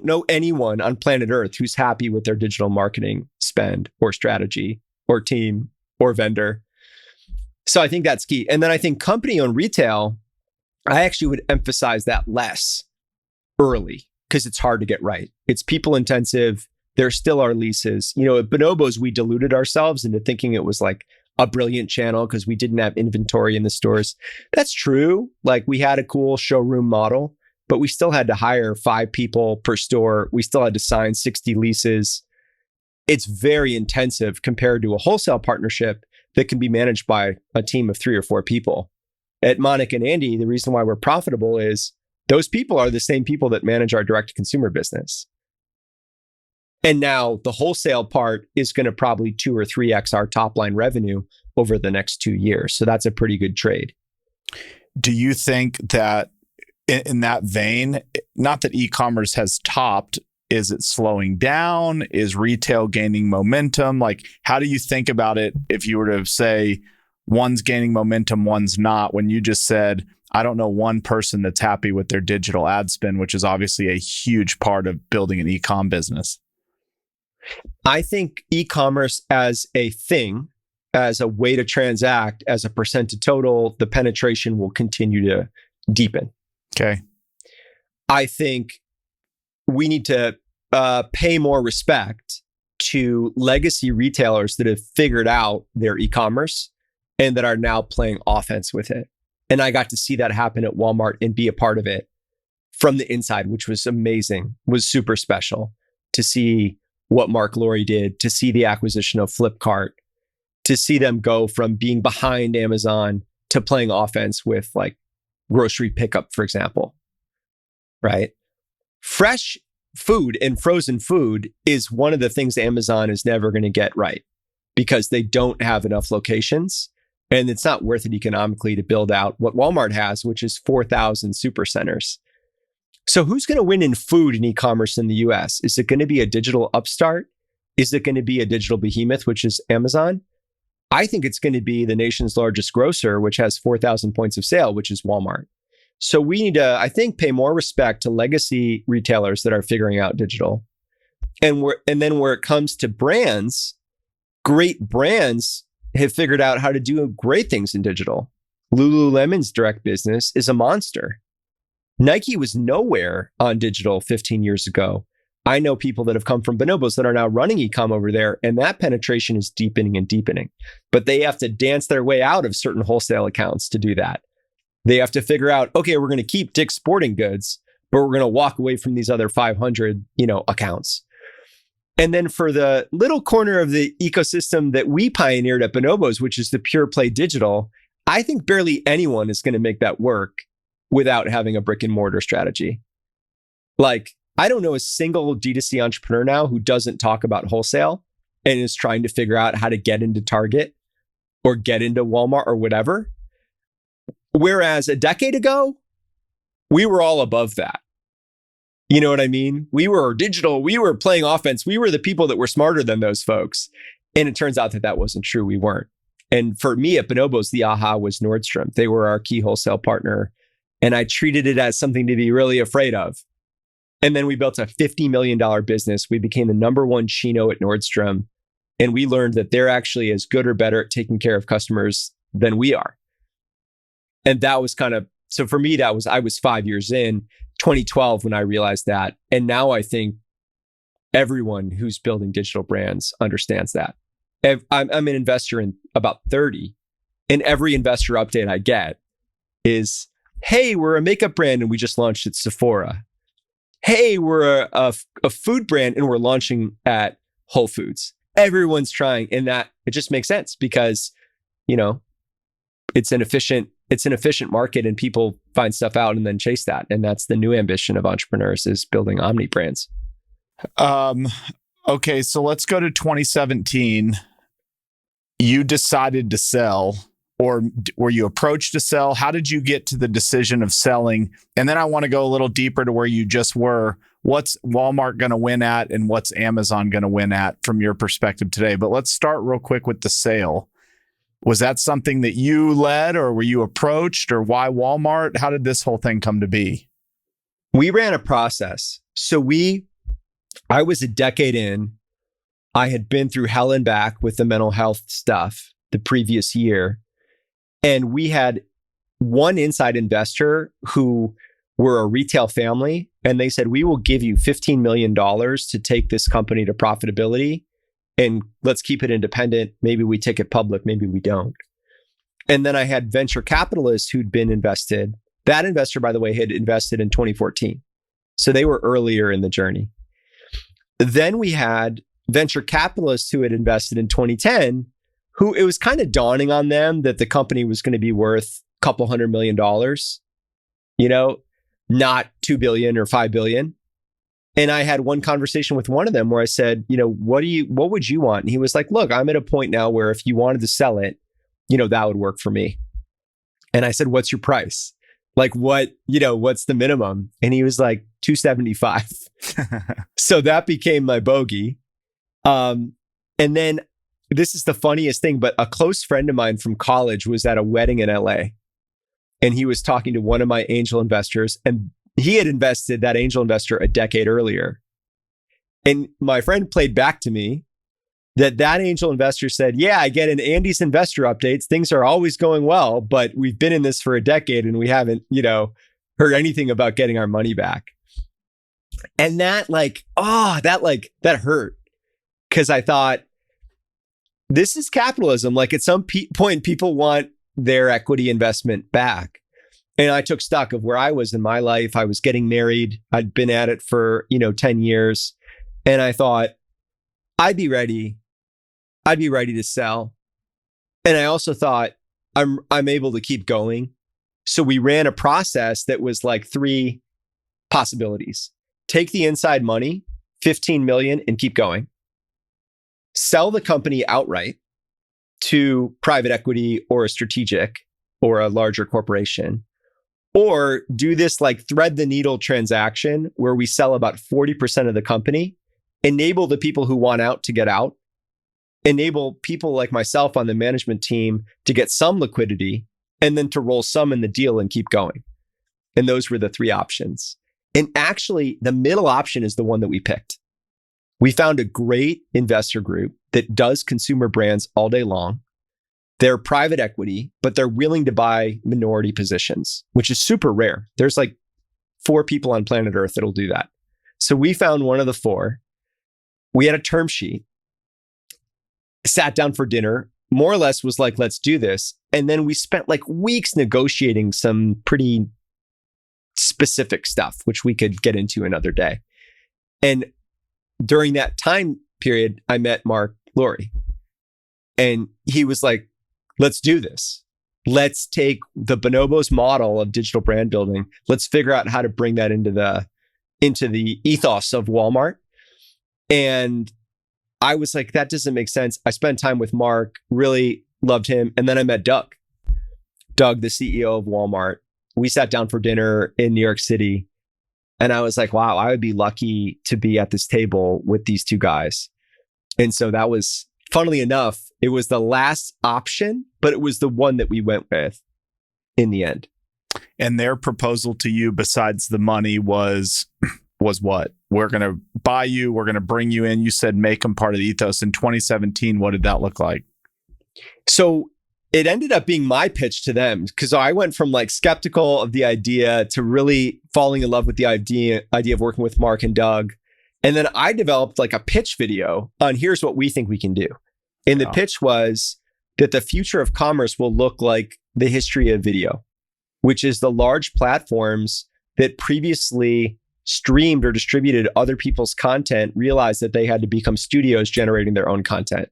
Speaker 1: know anyone on planet Earth who's happy with their digital marketing spend or strategy or team or vendor. So I think that's key. And then I think company-owned retail, I actually would emphasize that less early because it's hard to get right. It's people intensive. There still are leases. You know, at Bonobos, we deluded ourselves into thinking it was like a brilliant channel because we didn't have inventory in the stores. That's true. Like, we had a cool showroom model, but we still had to hire 5 people per store. We still had to sign 60 leases. It's very intensive compared to a wholesale partnership that can be managed by a team of 3 or 4 people. At Monica and Andy, the reason why we're profitable is those people are the same people that manage our direct-to-consumer business. And now the wholesale part is going to probably 2 or 3x our top-line revenue over the next 2 years. So that's a pretty good trade.
Speaker 2: Do you think that in that vein, not that e-commerce has topped, is it slowing down? Is retail gaining momentum? Like, how do you think about it if you were to say one's gaining momentum, one's not, when you just said, I don't know one person that's happy with their digital ad spend, which is obviously a huge part of building an e-com business?
Speaker 1: I think e-commerce as a thing, as a way to transact, as a percent of total, the penetration will continue to deepen.
Speaker 2: Okay.
Speaker 1: I think we need to pay more respect to legacy retailers that have figured out their e-commerce and that are now playing offense with it. And I got to see that happen at Walmart and be a part of it from the inside, which was amazing, was super special to see what Mark Laurie did, to see the acquisition of Flipkart, to see them go from being behind Amazon to playing offense with like grocery pickup, for example, right? Fresh food and frozen food is one of the things Amazon is never going to get right because they don't have enough locations. And it's not worth it economically to build out what Walmart has, which is 4,000 super centers. So who's going to win in food and e-commerce in the US? Is it going to be a digital upstart? Is it going to be a digital behemoth, which is Amazon? I think it's going to be the nation's largest grocer, which has 4,000 points of sale, which is Walmart. So we need to, I think, pay more respect to legacy retailers that are figuring out digital. And then where it comes to brands, great brands have figured out how to do great things in digital. Lululemon's direct business is a monster. Nike was nowhere on digital 15 years ago. I know people that have come from Bonobos that are now running EComm over there, and that penetration is deepening and deepening. But they have to dance their way out of certain wholesale accounts to do that. They have to figure out, okay, we're going to keep Dick's Sporting Goods, but we're going to walk away from these other 500, accounts. And then for the little corner of the ecosystem that we pioneered at Bonobos, which is the pure play digital, I think barely anyone is going to make that work without having a brick and mortar strategy. Like, I don't know a single D2C entrepreneur now who doesn't talk about wholesale and is trying to figure out how to get into Target or get into Walmart or whatever. Whereas a decade ago, we were all above that. You know what I mean? We were digital. We were playing offense. We were the people that were smarter than those folks. And it turns out that that wasn't true. We weren't. And for me at Bonobos, the aha was Nordstrom. They were our key wholesale partner. And I treated it as something to be really afraid of. And then we built a $50 million business. We became the number one chino at Nordstrom. And we learned that they're actually as good or better at taking care of customers than we are. And that was so for me, I was 5 years in, 2012 when I realized that. And now I think everyone who's building digital brands understands that. I'm an investor in about 30. And every investor update I get is, hey, we're a makeup brand and we just launched at Sephora. Hey, we're a food brand and we're launching at Whole Foods. Everyone's trying, and that it just makes sense because, it's an efficient market and people find stuff out and then chase that. And that's the new ambition of entrepreneurs, is building omni brands.
Speaker 2: Okay, so let's go to 2017. You decided to sell, or were you approached to sell? How did you get to the decision of selling? And then I want to go a little deeper to where you just were. What's Walmart going to win at and what's Amazon going to win at from your perspective today? But let's start real quick with the sale. Was that something that you led, or were you approached, or why Walmart? How did this whole thing come to be?
Speaker 1: We ran a process. So I was a decade in. I had been through hell and back with the mental health stuff the previous year. And we had one inside investor who were a retail family. And they said, we will give you $15 million to take this company to profitability. And let's keep it independent. Maybe we take it public. Maybe we don't. And then I had venture capitalists who'd been invested. That investor, by the way, had invested in 2014. So they were earlier in the journey. Then we had venture capitalists who had invested in 2010, who it was kind of dawning on them that the company was going to be worth a couple $100 million, not 2 billion or 5 billion. And I had one conversation with one of them where I said, what would you want? And he was like, look, I'm at a point now where if you wanted to sell it, that would work for me. And I said, what's your price? Like what's the minimum? And he was like, 275. So that became my bogey. And then this is the funniest thing, but a close friend of mine from college was at a wedding in LA. And he was talking to one of my angel investors, and he had invested, that angel investor, a decade earlier. And my friend played back to me that angel investor said, yeah, I get in Andy's investor updates. Things are always going well, but we've been in this for a decade and we haven't, heard anything about getting our money back. And that hurt, because I thought, this is capitalism. Like at some point, people want their equity investment back. And I took stock of where I was in my life. I was getting married. I'd been at it for, 10 years. And I thought, I'd be ready to sell. And I also thought, I'm able to keep going. So we ran a process that was like 3 possibilities. Take the inside money, 15 million, and keep going. Sell the company outright to private equity or a strategic or a larger corporation. Or do this like thread the needle transaction where we sell about 40% of the company, enable the people who want out to get out, enable people like myself on the management team to get some liquidity and then to roll some in the deal and keep going. And those were the three options. And actually, the middle option is the one that we picked. We found a great investor group that does consumer brands all day long. They're private equity, but they're willing to buy minority positions, which is super rare. There's like 4 people on planet Earth that'll do that. So we found one of the 4. We had a term sheet, sat down for dinner, more or less was like, let's do this. And then we spent like weeks negotiating some pretty specific stuff, which we could get into another day. And during that time period, I met Mark Laurie. And he was like, let's do this. Let's take the Bonobos model of digital brand building. Let's figure out how to bring that into the ethos of Walmart. And I was like, that doesn't make sense. I spent time with Mark, really loved him. And then I met Doug, the CEO of Walmart. We sat down for dinner in New York City. And I was like, wow, I would be lucky to be at this table with these 2 guys. And so that was, funnily enough, it was the last option, but it was the one that we went with in the end.
Speaker 2: And their proposal to you, besides the money, was what? We're going to buy you. We're going to bring you in. You said make them part of the ethos. In 2017, what did that look like?
Speaker 1: So it ended up being my pitch to them, because I went from like skeptical of the idea to really falling in love with the idea of working with Mark and Doug. And then I developed like a pitch video on here's what we think we can do. And the pitch was that the future of commerce will look like the history of video, which is the large platforms that previously streamed or distributed other people's content realized that they had to become studios generating their own content.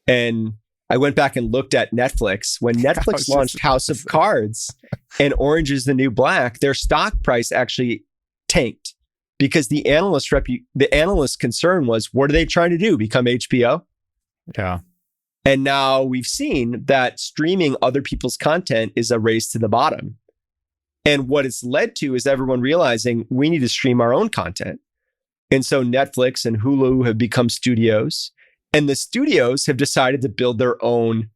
Speaker 1: And I went back and looked at Netflix. When Netflix launched House of Cards and Orange is the New Black, their stock price actually tanked because the analyst concern was, what are they trying to do? Become HBO?
Speaker 2: Yeah.
Speaker 1: And now we've seen that streaming other people's content is a race to the bottom. And what it's led to is everyone realizing we need to stream our own content. And so Netflix and Hulu have become studios, and the studios have decided to build their own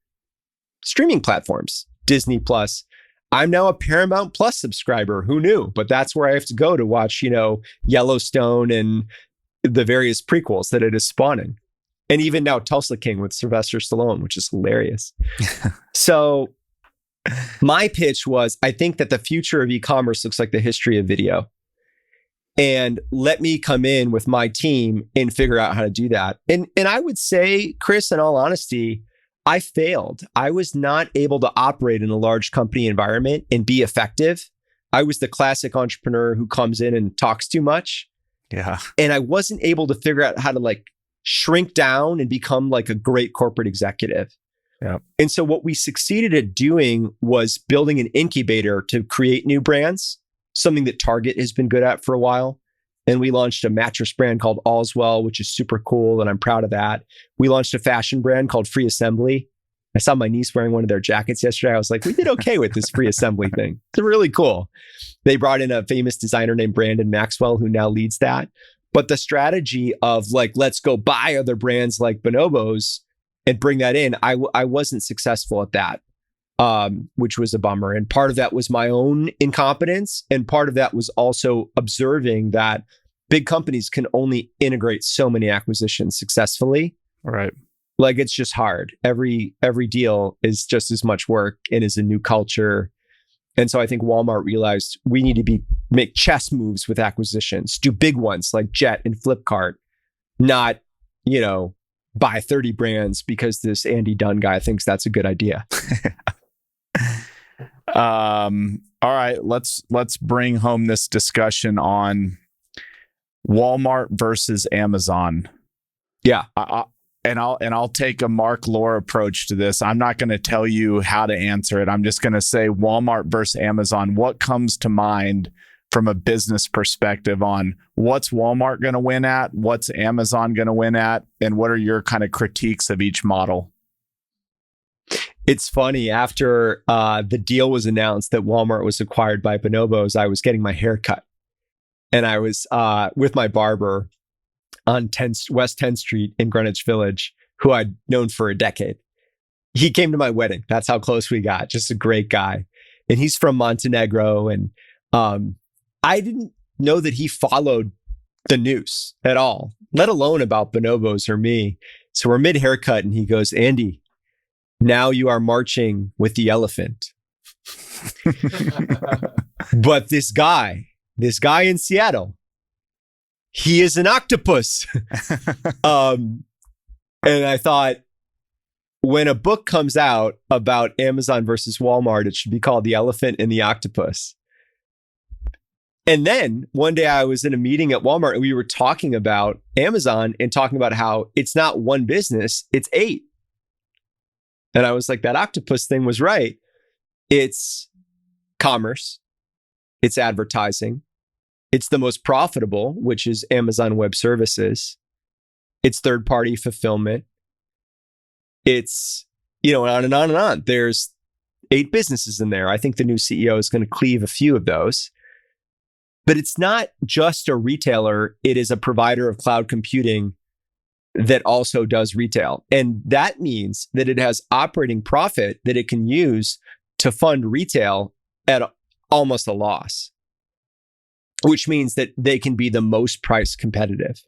Speaker 1: streaming platforms. Disney Plus. I'm now a Paramount Plus subscriber. Who knew? But that's where I have to go to watch, Yellowstone and the various prequels that it is spawning. And even now Tulsa King with Sylvester Stallone, which is hilarious. So my pitch was, I think that the future of e-commerce looks like the history of video. And let me come in with my team and figure out how to do that. And I would say, Chris, in all honesty, I failed. I was not able to operate in a large company environment and be effective. I was the classic entrepreneur who comes in and talks too much.
Speaker 2: Yeah.
Speaker 1: And I wasn't able to figure out how to shrink down and become like a great corporate executive.
Speaker 2: Yeah.
Speaker 1: And so what we succeeded at doing was building an incubator to create new brands, something that Target has been good at for a while. And we launched a mattress brand called Allswell, which is super cool, and I'm proud of that. We launched a fashion brand called Free Assembly. I saw my niece wearing one of their jackets yesterday. I was like, we did okay with this Free Assembly thing. It's really cool. They brought in a famous designer named Brandon Maxwell, who now leads that. But the strategy of let's go buy other brands like Bonobos and bring that in, I wasn't successful at that, which was a bummer. And part of that was my own incompetence. And part of that was also observing that big companies can only integrate so many acquisitions successfully.
Speaker 2: Right.
Speaker 1: It's just hard. Every deal is just as much work and is a new culture. And so I think Walmart realized we need to make chess moves with acquisitions, do big ones like Jet and Flipkart, not, buy 30 brands because this Andy Dunn guy thinks that's a good idea.
Speaker 2: All right, let's bring home this discussion on Walmart versus Amazon.
Speaker 1: Yeah.
Speaker 2: I'll take a Mark Lore approach to this. I'm not going to tell you how to answer it. I'm just going to say Walmart versus Amazon. What comes to mind from a business perspective on what's Walmart going to win at, what's Amazon going to win at, and what are your kind of critiques of each model?
Speaker 1: It's funny, after the deal was announced that Walmart was acquired by Bonobos, I was getting my hair cut. And I was with my barber on West 10th Street in Greenwich Village. who I'd known for a decade. He came to my wedding. That's how close we got. Just a great guy. And he's from Montenegro. And I didn't know that he followed the news at all, let alone about Bonobos or me. So we're mid-haircut and he goes, Andy, now you are marching with the elephant. But this guy in Seattle, he is an octopus. And I thought, when a book comes out about Amazon versus Walmart, it should be called The Elephant and the Octopus. And then one day I was in a meeting at Walmart and we were talking about Amazon and talking about how it's not one business, it's 8. And I was like, that octopus thing was right. It's commerce, it's advertising, it's the most profitable, which is Amazon Web Services, it's third-party fulfillment, it's, on and on and on. There's 8 businesses in there. I think the new CEO is going to cleave a few of those. But it's not just a retailer. It is a provider of cloud computing that also does retail. And that means that it has operating profit that it can use to fund retail at almost a loss, which means that they can be the most price competitive.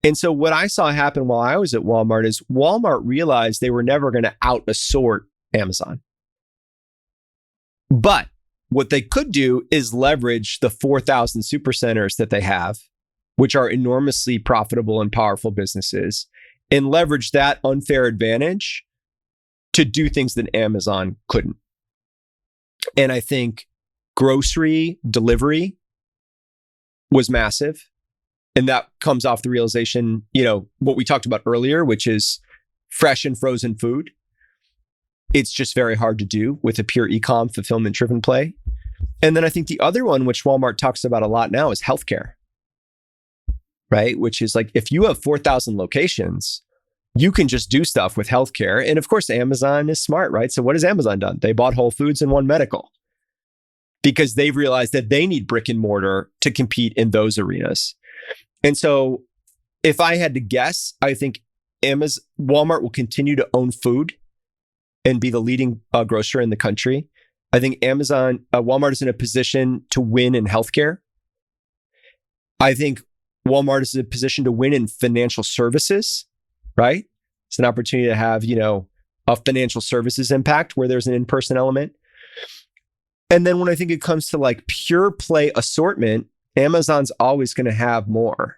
Speaker 1: And so what I saw happen while I was at Walmart is Walmart realized they were never going to out-assort Amazon. But what they could do is leverage the 4,000 supercenters that they have, which are enormously profitable and powerful businesses, and leverage that unfair advantage to do things that Amazon couldn't. And I think grocery delivery was massive. And that comes off the realization, what we talked about earlier, which is fresh and frozen food. It's just very hard to do with a pure EComm fulfillment driven play. And then I think the other one, which Walmart talks about a lot now, is healthcare, right? Which is like, if you have 4,000 locations, you can just do stuff with healthcare. And of course, Amazon is smart, right? So what has Amazon done? They bought Whole Foods and One Medical because they've realized that they need brick and mortar to compete in those arenas. And so if I had to guess, I think Walmart will continue to own food and be the leading grocer in the country. I think Walmart is in a position to win in healthcare. I think Walmart is in a position to win in financial services, right? It's an opportunity to have, a financial services impact where there's an in-person element. And then when I think it comes to like pure play assortment, Amazon's always going to have more.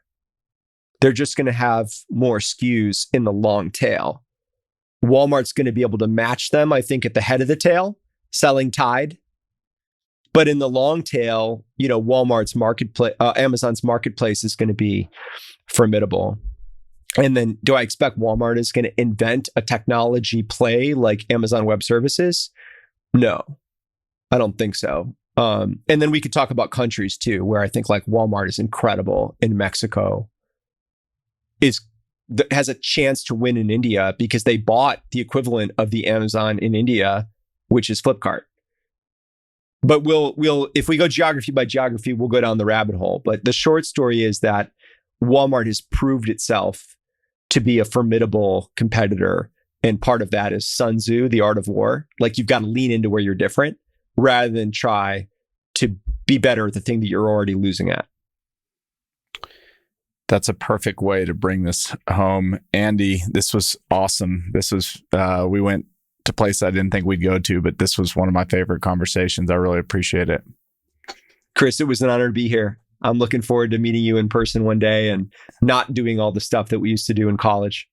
Speaker 1: They're just going to have more SKUs in the long tail. Walmart's going to be able to match them, I think, at the head of the tail, selling Tide. But in the long tail, Walmart's marketplace, Amazon's marketplace is going to be formidable. And then do I expect Walmart is going to invent a technology play like Amazon Web Services? No, I don't think so. And then we could talk about countries too, where I think like Walmart is incredible in Mexico, has a chance to win in India because they bought the equivalent of the Amazon in India, which is Flipkart. But we'll if we go geography by geography, we'll go down the rabbit hole. But the short story is that Walmart has proved itself to be a formidable competitor. And part of that is Sun Tzu, the art of war. Like you've got to lean into where you're different rather than try to be better at the thing that you're already losing at.
Speaker 2: That's a perfect way to bring this home. Andy, this was awesome. We went to a place I didn't think we'd go to, but this was one of my favorite conversations. I really appreciate it.
Speaker 1: Chris, it was an honor to be here. I'm looking forward to meeting you in person one day and not doing all the stuff that we used to do in college.